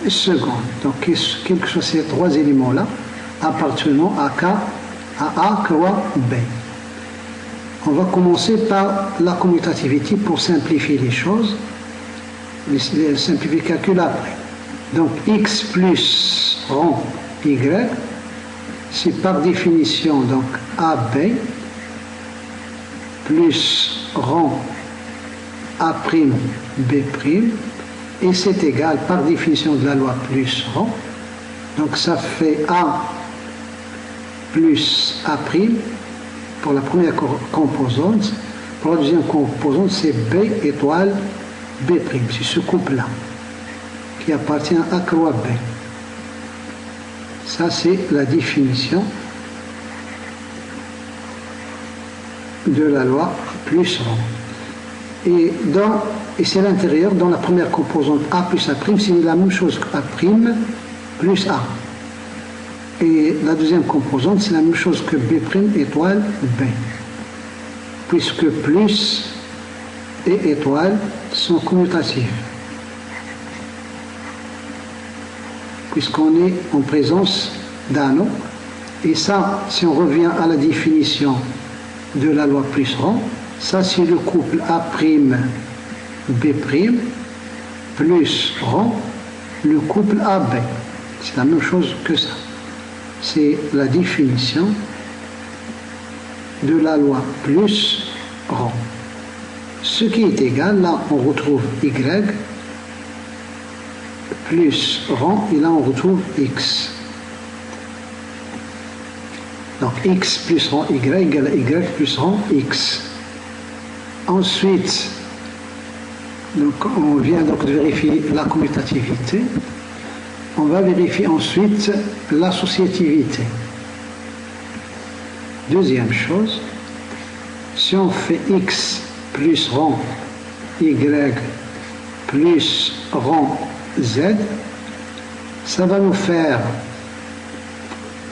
seconde. Donc, quels que soient ces trois éléments-là, appartenant à K, à A croix B. On va commencer par la commutativité pour simplifier les choses, simplifier le calcul après. Donc, X plus rang Y, c'est par définition donc AB plus rang A', B', et c'est égal par définition de la loi plus rang. Donc ça fait A plus A' pour la première composante. Pour la deuxième composante, c'est B étoile B'. C'est ce couple-là qui appartient à A croix B. Ça, c'est la définition de la loi plus rang. Et c'est l'intérieur, dans la première composante A plus A', c'est la même chose que A' plus A. Et la deuxième composante, c'est la même chose que B' étoile B. Puisque plus et étoile sont commutatifs. Puisqu'on est en présence d'anneaux. Et ça, si on revient à la définition de la loi plus rang, ça c'est le couple A', B' plus rang, le couple AB. C'est la même chose que ça. C'est la définition de la loi plus rang. Ce qui est égal, là on retrouve Y, plus rang, et là on retrouve X. Donc X plus rang Y égale Y plus rang X. Ensuite, donc on vient donc de vérifier la commutativité. On va vérifier ensuite l'associativité. Deuxième chose, si on fait X plus rang Y plus rang Z, ça va nous faire,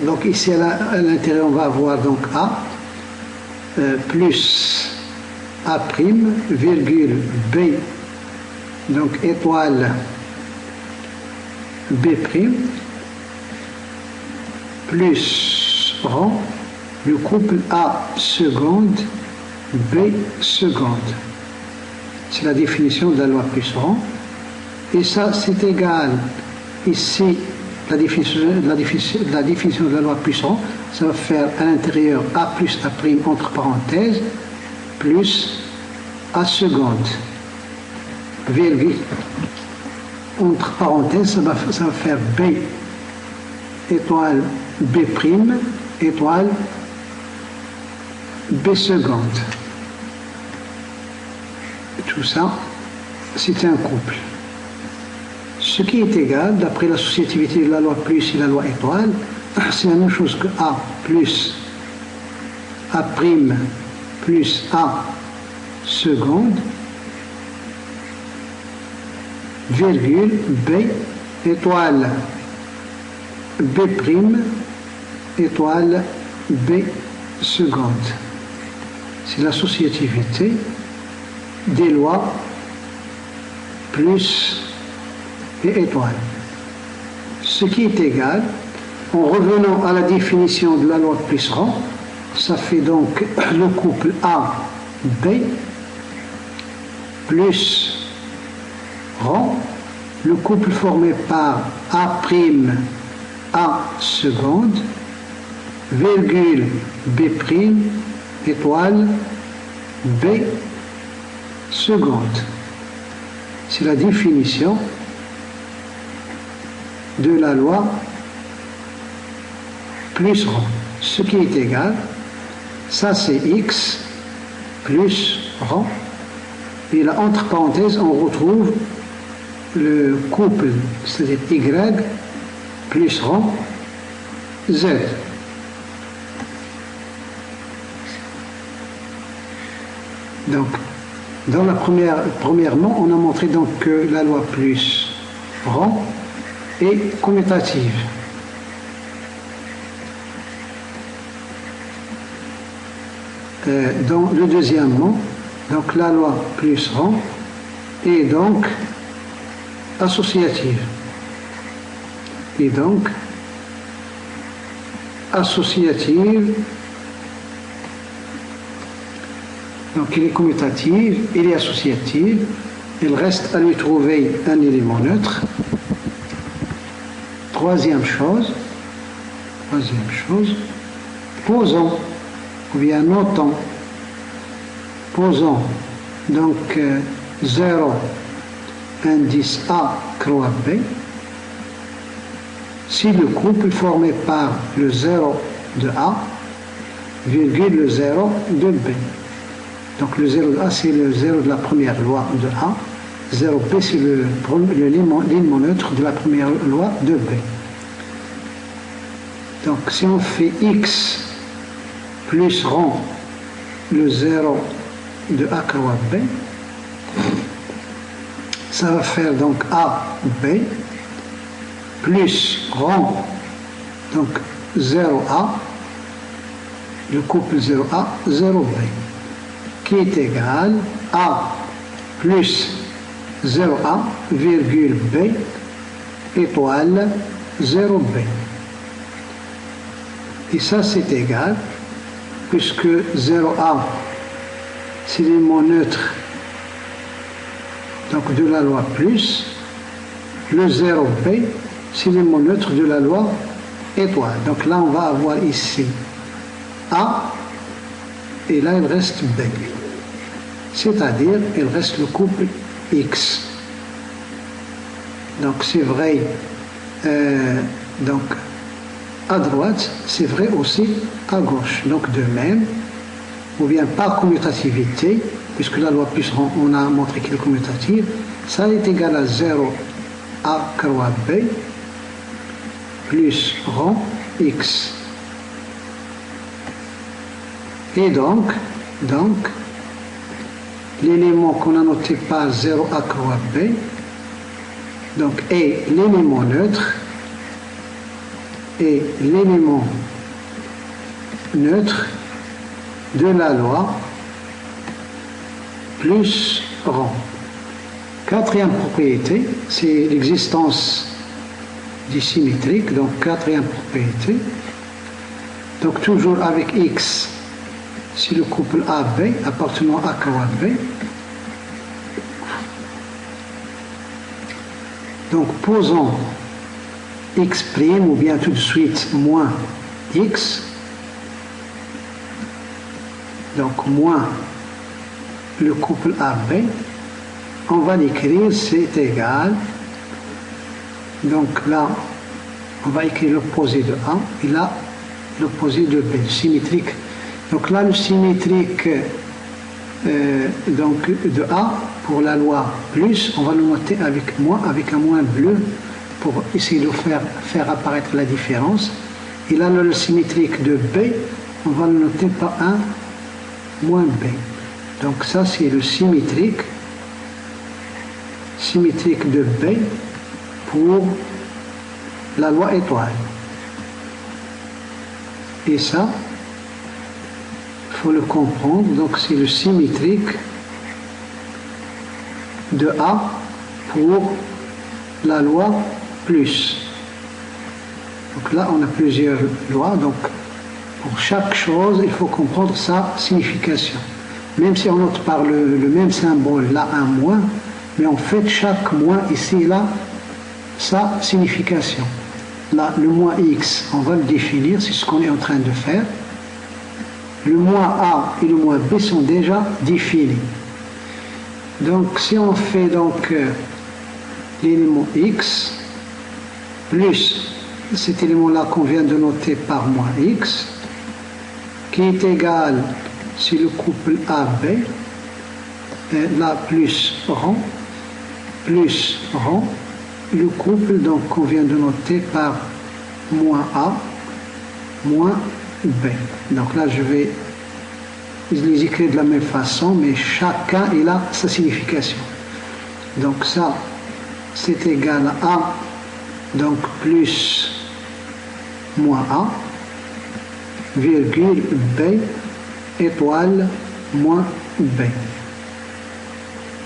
donc ici à l'intérieur on va avoir donc A plus A', virgule B, donc étoile B', plus rang, le couple A seconde, B seconde. C'est la définition de la loi plus rang. Et ça, c'est égal, ici, la définition de la loi plus rang, ça va faire à l'intérieur A plus A' entre parenthèses, plus A seconde, virgule, entre parenthèses, ça va faire B étoile B', étoile B seconde. Tout ça, c'est un couple. Ce qui est égal, d'après l'associativité de la loi plus et la loi étoile, c'est la même chose que A plus A' plus A seconde, virgule, B étoile B' étoile B seconde. C'est l'associativité des lois plus et étoile. Ce qui est égal, en revenant à la définition de la loi plus rang, ça fait donc le couple A-B plus rang, le couple formé par A' A seconde, virgule B' étoile B seconde. C'est la définition de la loi plus rang. Ce qui est égal, ça c'est X plus rang. Et là, entre parenthèses, on retrouve le couple, c'est-à-dire Y plus rang Z. Donc, dans la premièrement, on a montré donc que la loi plus rang est commutative. Dans le deuxièmement, donc la loi plus rang est donc associative. Et donc, associative, donc il est commutative, il est associative, il reste à lui trouver un élément neutre. Troisième chose, posons, ou bien notons, posons donc 0, indice A, croix B, si le couple formé par le 0 de A, virgule le 0 de B. Donc le 0 de A, c'est le 0 de la première loi de A, 0B, c'est l'élément neutre de la première loi de B. Donc si on fait X plus rang le 0 de A croix B, ça va faire donc AB plus rang, donc 0A, le couple 0A, 0B, qui est égal à plus 0A, virgule B, étoile 0B. Et ça, c'est égal, puisque 0A, c'est l'élément neutre donc de la loi plus, le 0B, c'est l'élément neutre de la loi étoile. Donc là, on va avoir ici A, et là, il reste B. C'est-à-dire, il reste le couple X. Donc c'est vrai, donc à droite, c'est vrai aussi à gauche. Donc de même, ou bien par commutativité, puisque la loi plus rang, on a montré qu'elle est commutative, ça est égal à 0 A croix B plus rang X. Et donc l'élément qu'on a noté par 0 A croix B donc est l'élément neutre et l'élément neutre de la loi plus rang. Quatrième propriété, c'est l'existence du symétrique, donc quatrième propriété. Donc toujours avec X, c'est le couple AB appartenant à croix B. Donc posons X' ou bien tout de suite moins X. Donc moins le couple AB. On va l'écrire, c'est égal. Donc là, on va écrire l'opposé de A et là, l'opposé de B. Symétrique Donc là, le symétrique donc de A pour la loi plus, on va le noter avec moins, avec un moins bleu pour essayer de faire apparaître la différence. Et là, le symétrique de B, on va le noter par un moins B. Donc ça, c'est le symétrique de B pour la loi étoile. Et ça, il faut le comprendre, donc c'est le symétrique de A pour la loi plus. Donc là, on a plusieurs lois, donc pour chaque chose, il faut comprendre sa signification. Même si on note par le même symbole, là, un moins, mais en fait, chaque moins ici, là, sa signification. Là, le moins x, on va le définir, c'est ce qu'on est en train de faire. Le moins a et le moins b sont déjà définis. Donc, si on fait donc l'élément x plus cet élément-là qu'on vient de noter par moins x, qui est égal, c'est le couple AB, là plus rond, le couple donc qu'on vient de noter par moins A, moins B. Donc là, je vais les écrire de la même façon, mais chacun il a sa signification. Donc ça, c'est égal à A, donc plus moins A, virgule B, étoile, moins B.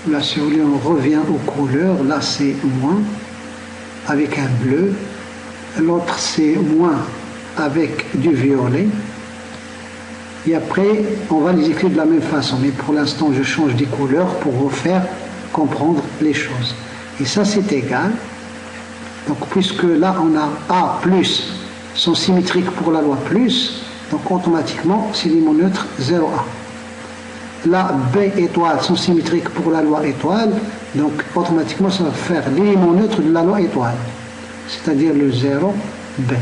Là, si vous voulez, on revient aux couleurs. Là, c'est moins avec un bleu. L'autre, c'est moins avec du violet. Et après, on va les écrire de la même façon. Mais pour l'instant, je change des couleurs pour vous faire comprendre les choses. Et ça, c'est égal. Donc, puisque là, on a A plus sont symétriques pour la loi plus, donc automatiquement, c'est l'élément neutre 0A. Là, B étoile sont symétriques pour la loi étoile, donc automatiquement, ça va faire l'élément neutre de la loi étoile, c'est-à-dire le 0B.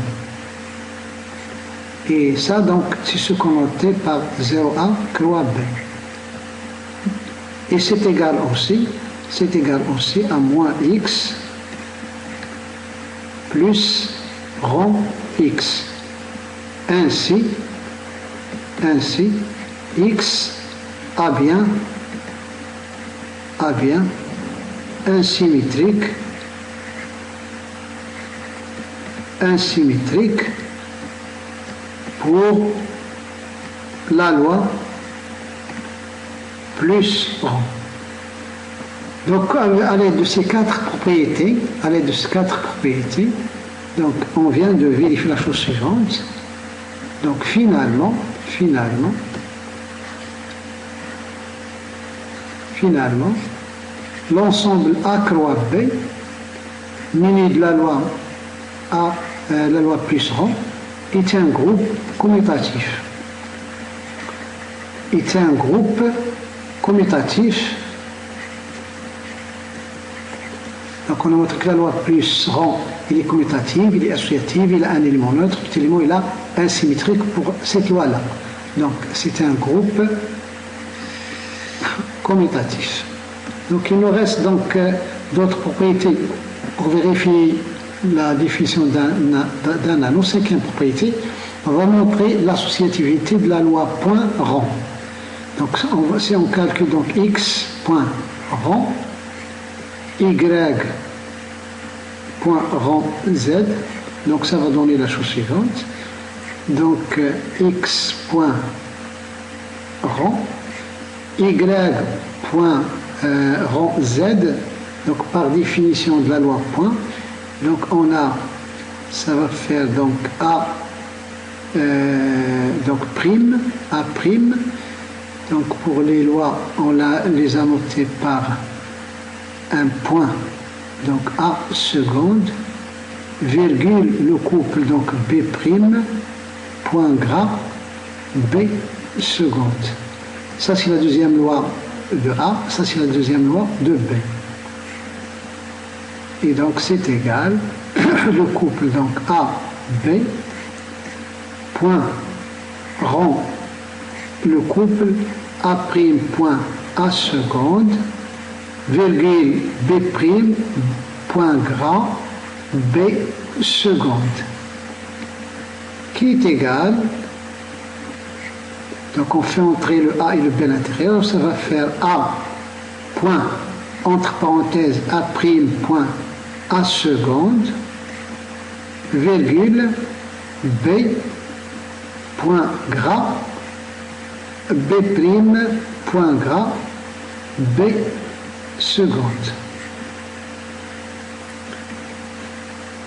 Et ça, donc, c'est ce qu'on notait par 0A, loi B. Et c'est égal aussi à moins x plus rond x. Ainsi, x a bien insymétrique pour la loi plus rond. Donc, à l'aide de ces quatre propriétés, donc on vient de vérifier la chose suivante. Donc finalement, l'ensemble A croix B, muni de la loi A, la loi plus rond, est un groupe commutatif. Donc on a montré que la loi plus rond, il est commutative, il est associative, il a un élément neutre, petit élément il a un symétrique pour cette loi-là. Donc c'est un groupe commutatif. Donc il nous reste donc d'autres propriétés pour vérifier la définition d'un anneau. Cinquième propriété, on va montrer l'associativité de la loi point rond. Donc si on calcule donc x point rond, y point rond z, donc ça va donner la chose suivante. Donc x point rond, y point rond z, donc par définition de la loi point, donc on a, ça va faire donc a donc prime, a prime, donc pour les lois on les a notées par un point, donc a seconde, virgule le couple donc b prime, point gras b seconde. Ça c'est la deuxième loi de A, ça c'est la deuxième loi de B. Et donc c'est égal, le couple donc A, B, point rond le couple A', point A seconde, virgule B', point gras B seconde, qui est égal, donc on fait entrer le A et le B à l'intérieur, ça va faire A, point, entre parenthèses, A', point A seconde, virgule B, point gras B', point gras B seconde.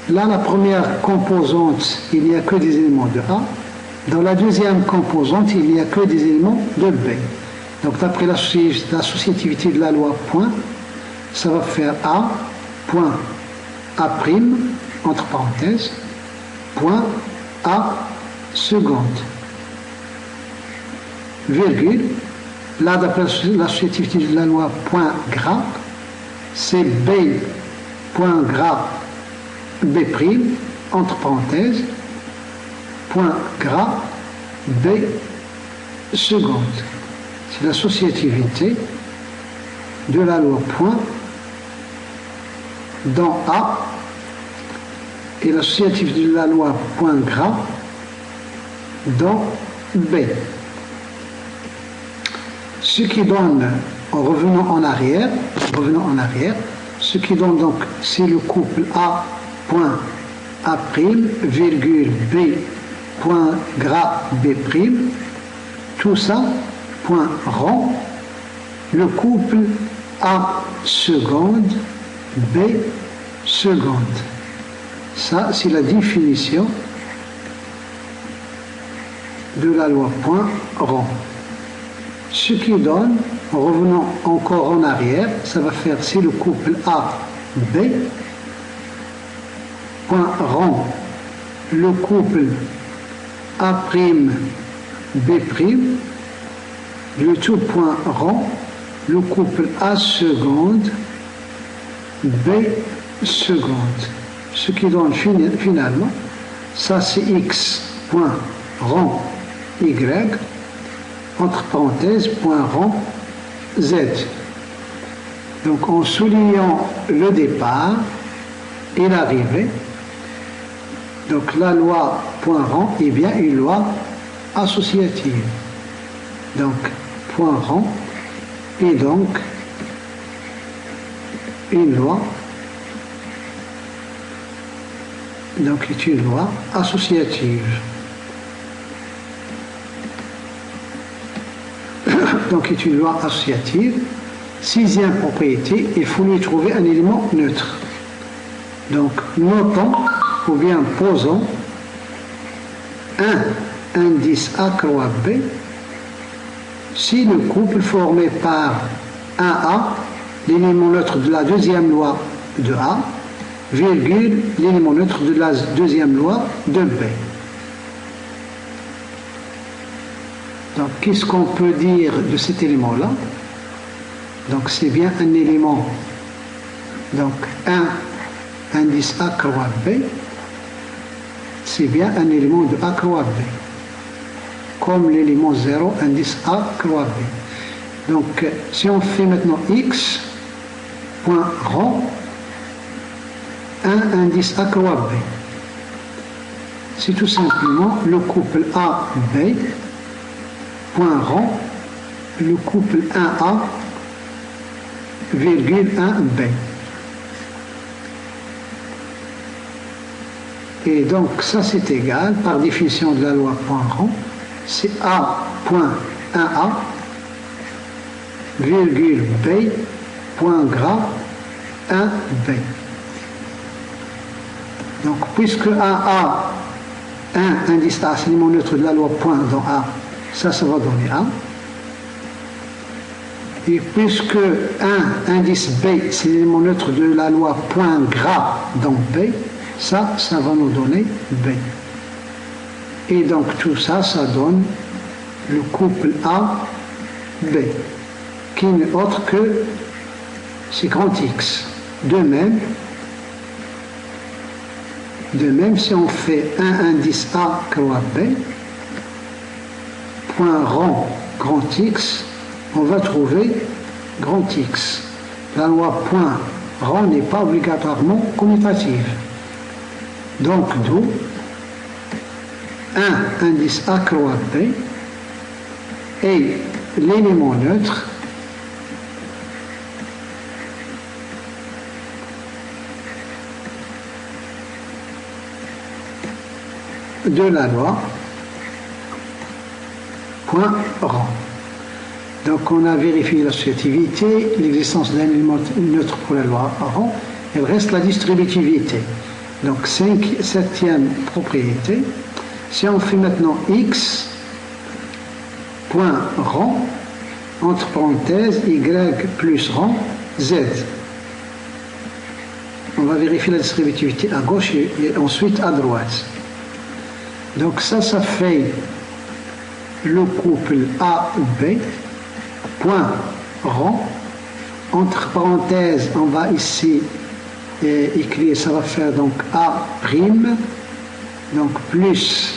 Là, la première composante, il n'y a que des éléments de A. Dans la deuxième composante, il n'y a que des éléments de B. Donc, d'après l'associativité de la loi point, ça va faire A, point A', entre parenthèses, point A seconde, virgule. Là, d'après l'associativité de la loi point gras, c'est B, point gras B', entre parenthèses, point gras B seconde. C'est l'associativité de la loi point dans A et l'associativité de la loi point gras dans B. Ce qui donne, en revenant en arrière, ce qui donne donc, c'est le couple A, point A', virgule B, point gras B', tout ça, point rond, le couple A seconde, B seconde. Ça, c'est la définition de la loi point rond. Ce qui donne, en revenant encore en arrière, ça va faire, c'est le couple A, B, point rond, le couple A', B', le tout point rond, le couple A seconde, B seconde. Ce qui donne finalement, ça c'est X, point rond, Y, entre parenthèses, point rond, Z. Donc en soulignant le départ et l'arrivée, donc la loi point rond est bien une loi associative. Donc point rond est donc une loi, donc est une loi associative. Donc est une loi associative. Sixième propriété, il faut lui trouver un élément neutre. Donc notons ou bien posons un indice A croix B si le couple formé par 1A, l'élément neutre de la deuxième loi de A, virgule l'élément neutre de la deuxième loi de B. Donc, qu'est-ce qu'on peut dire de cet élément-là? Donc, c'est bien un élément. Donc, 1 indice A croix B, c'est bien un élément de A croix B. Comme l'élément 0 indice A croix B. Donc, si on fait maintenant X, point rond, 1 indice A croix B. C'est tout simplement le couple A-B, point rond, le couple 1A, virgule 1B. Et donc ça c'est égal, par définition de la loi point rond, c'est A, point 1A, virgule B, point gras 1B. Donc puisque 1A, 1 indice A, c'est l'élément neutre de la loi point dans A, ça va donner A. Et puisque 1 indice B, c'est l'élément neutre de la loi point gras dans B, ça va nous donner B. Et donc tout ça, ça donne le couple A-B, qui n'est autre que c'est grand X. De même, si on fait 1 indice A croix B, point rond grand X, on va trouver grand X. La loi point rang n'est pas obligatoirement commutative. Donc, d'où 1 indice A croix B et l'élément neutre de la loi point rang. Donc on a vérifié l'associativité, l'existence d'un élément neutre pour la loi rang, il reste la distributivité. Donc septième propriété, si on fait maintenant x point rang, entre parenthèses, y plus rang, z. On va vérifier la distributivité à gauche et ensuite à droite. Donc ça fait le couple AB, point rang, entre parenthèses, on va ici écrire, ça va faire donc A', donc plus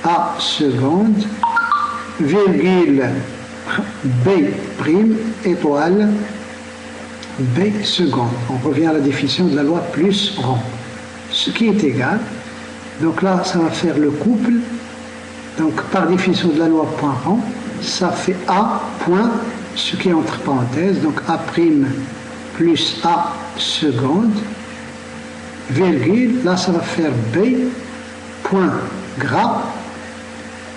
A seconde, virgule B', étoile, B seconde. On revient à la définition de la loi plus rang, ce qui est égal. Donc là, ça va faire le couple. Donc par définition de la loi point rang, ça fait A point, ce qui est entre parenthèses, donc A' plus A seconde, virgule, là ça va faire B point gras,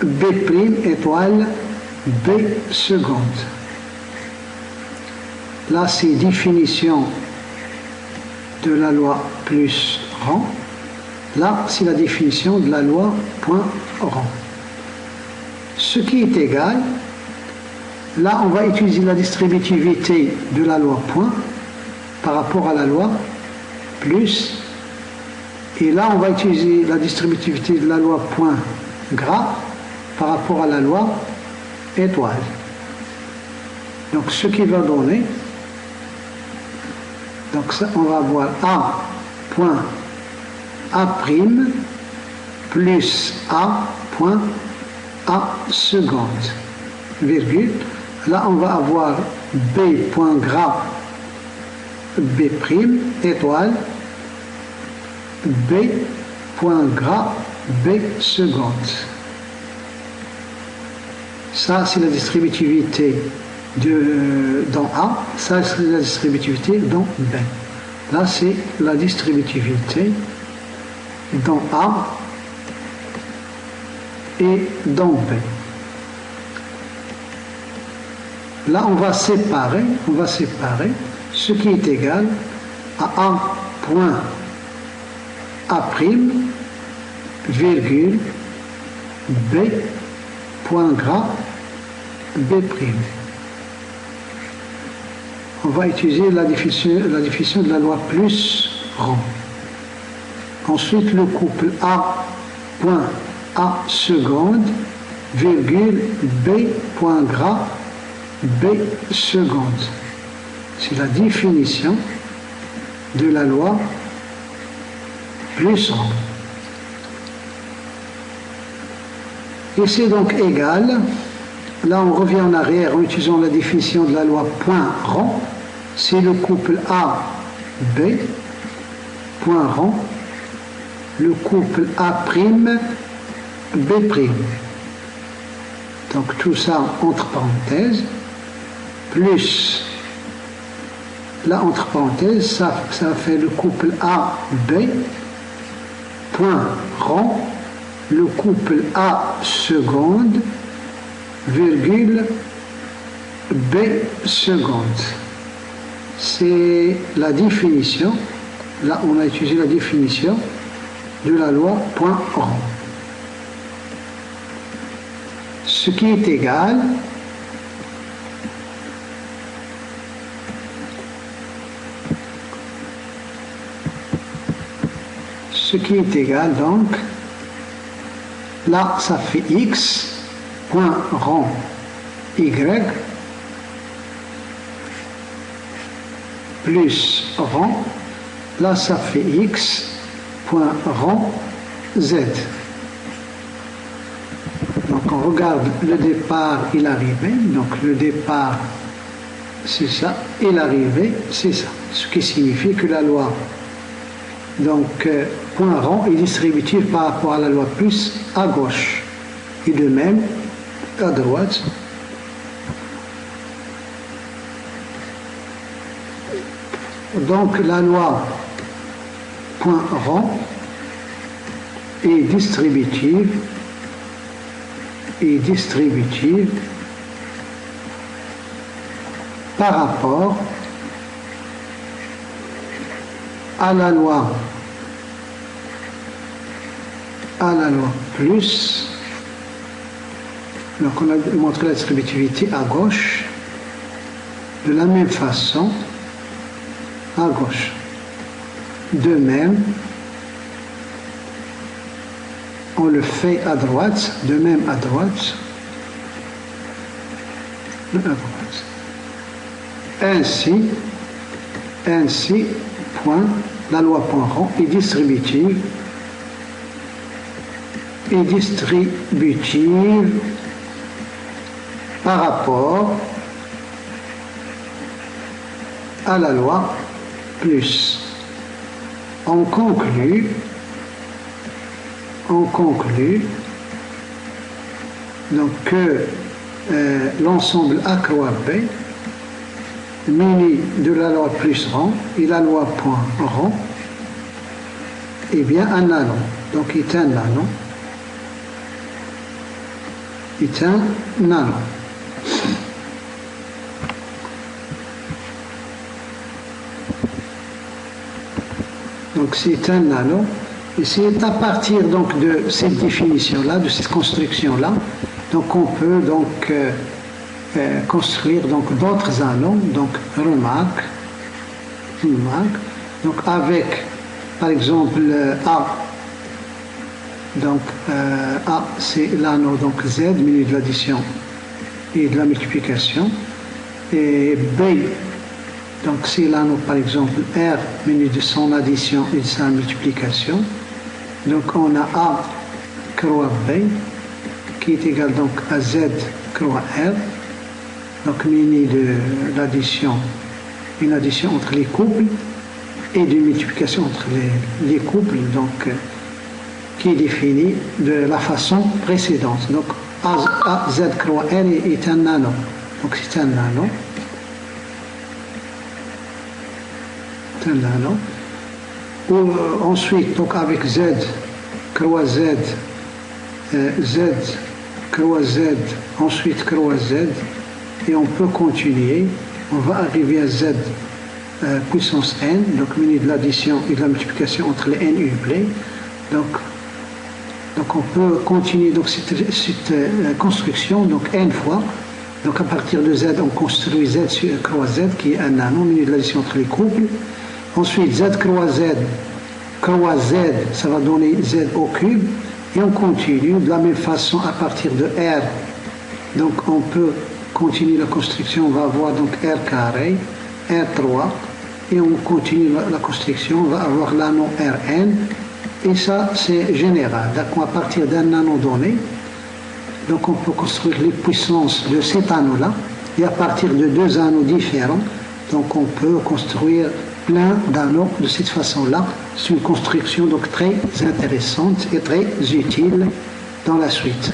B' étoile, B seconde. Là c'est définition de la loi plus rang. Là, c'est la définition de la loi point rang. Ce qui est égal, là, on va utiliser la distributivité de la loi point par rapport à la loi plus. Et là, on va utiliser la distributivité de la loi point gras par rapport à la loi étoile. Donc, ce qui va donner, donc ça, on va avoir A point A' plus A point A seconde, virgule. Là, on va avoir B point gras B', étoile, B point gras B seconde. Ça, c'est la distributivité dans A. Ça, c'est la distributivité dans B. Là, c'est la distributivité dans A et dans B. Là, on va séparer ce qui est égal à A point A', virgule, B point gras B'. On va utiliser la définition de la loi plus rang. Ensuite, le couple A point A seconde, virgule, B point gras, B seconde. C'est la définition de la loi plus rang. Et c'est donc égal. Là, on revient en arrière en utilisant la définition de la loi point rang. C'est le couple A, B, point rang. Le couple A', B'. Donc tout ça entre parenthèses, plus, là entre parenthèses, ça fait le couple A, B, point rang, le couple A seconde, virgule, B seconde. C'est la définition, là on a utilisé la définition de la loi point rang. Ce qui est égal donc, là ça fait x point rang y plus rang, là ça fait x point rang z. Donc Donc on regarde le départ et l'arrivée. Donc le départ, c'est ça, et l'arrivée, c'est ça. Ce qui signifie que la loi, donc point rond, est distributive par rapport à la loi plus à gauche. Et de même, à droite. Donc la loi point rond est distributive par rapport à la loi plus. Donc on a montré la distributivité à gauche de la même façon à gauche. De même, on le fait à droite, de même à droite. Ainsi, point, la loi point rond est distributive par rapport à la loi plus. On conclut donc que l'ensemble A croix B muni de la loi plus rond et la loi point rond est bien un nano. Donc est un nano. Donc c'est un nano. Et c'est à partir donc de cette définition-là, de cette construction-là, donc on peut donc construire donc d'autres anneaux. Donc remarque, donc avec par exemple A. Donc A c'est l'anneau donc Z muni de l'addition et de la multiplication, et B donc c'est l'anneau par exemple R muni de son addition et de sa multiplication. Donc on a A croix B qui est égal donc à Z croix R, donc muni de l'addition, une addition entre les couples et de multiplication entre les couples, donc qui est définie de la façon précédente. Donc A Z croix R est un nano, donc c'est un nano. Ensuite, donc avec Z croix Z, Z croix Z, ensuite croix Z, et on peut continuer. On va arriver à Z puissance n, donc muni de l'addition et de la multiplication entre les n uplés. Donc on peut continuer donc cette construction donc n fois. Donc à partir de Z, on construit Z sur croix Z qui est un nano muni de l'addition entre les couples. Ensuite, Z croix Z, ça va donner Z au cube, et on continue de la même façon à partir de R. Donc on peut continuer la construction, on va avoir donc R carré, R3, et on continue la construction, on va avoir l'anneau Rn, et ça c'est général. Donc à partir d'un anneau donné, donc on peut construire les puissances de cet anneau-là, et à partir de deux anneaux différents, donc on peut construire plein d'anneaux de cette façon-là. C'est une construction donc très intéressante et très utile dans la suite.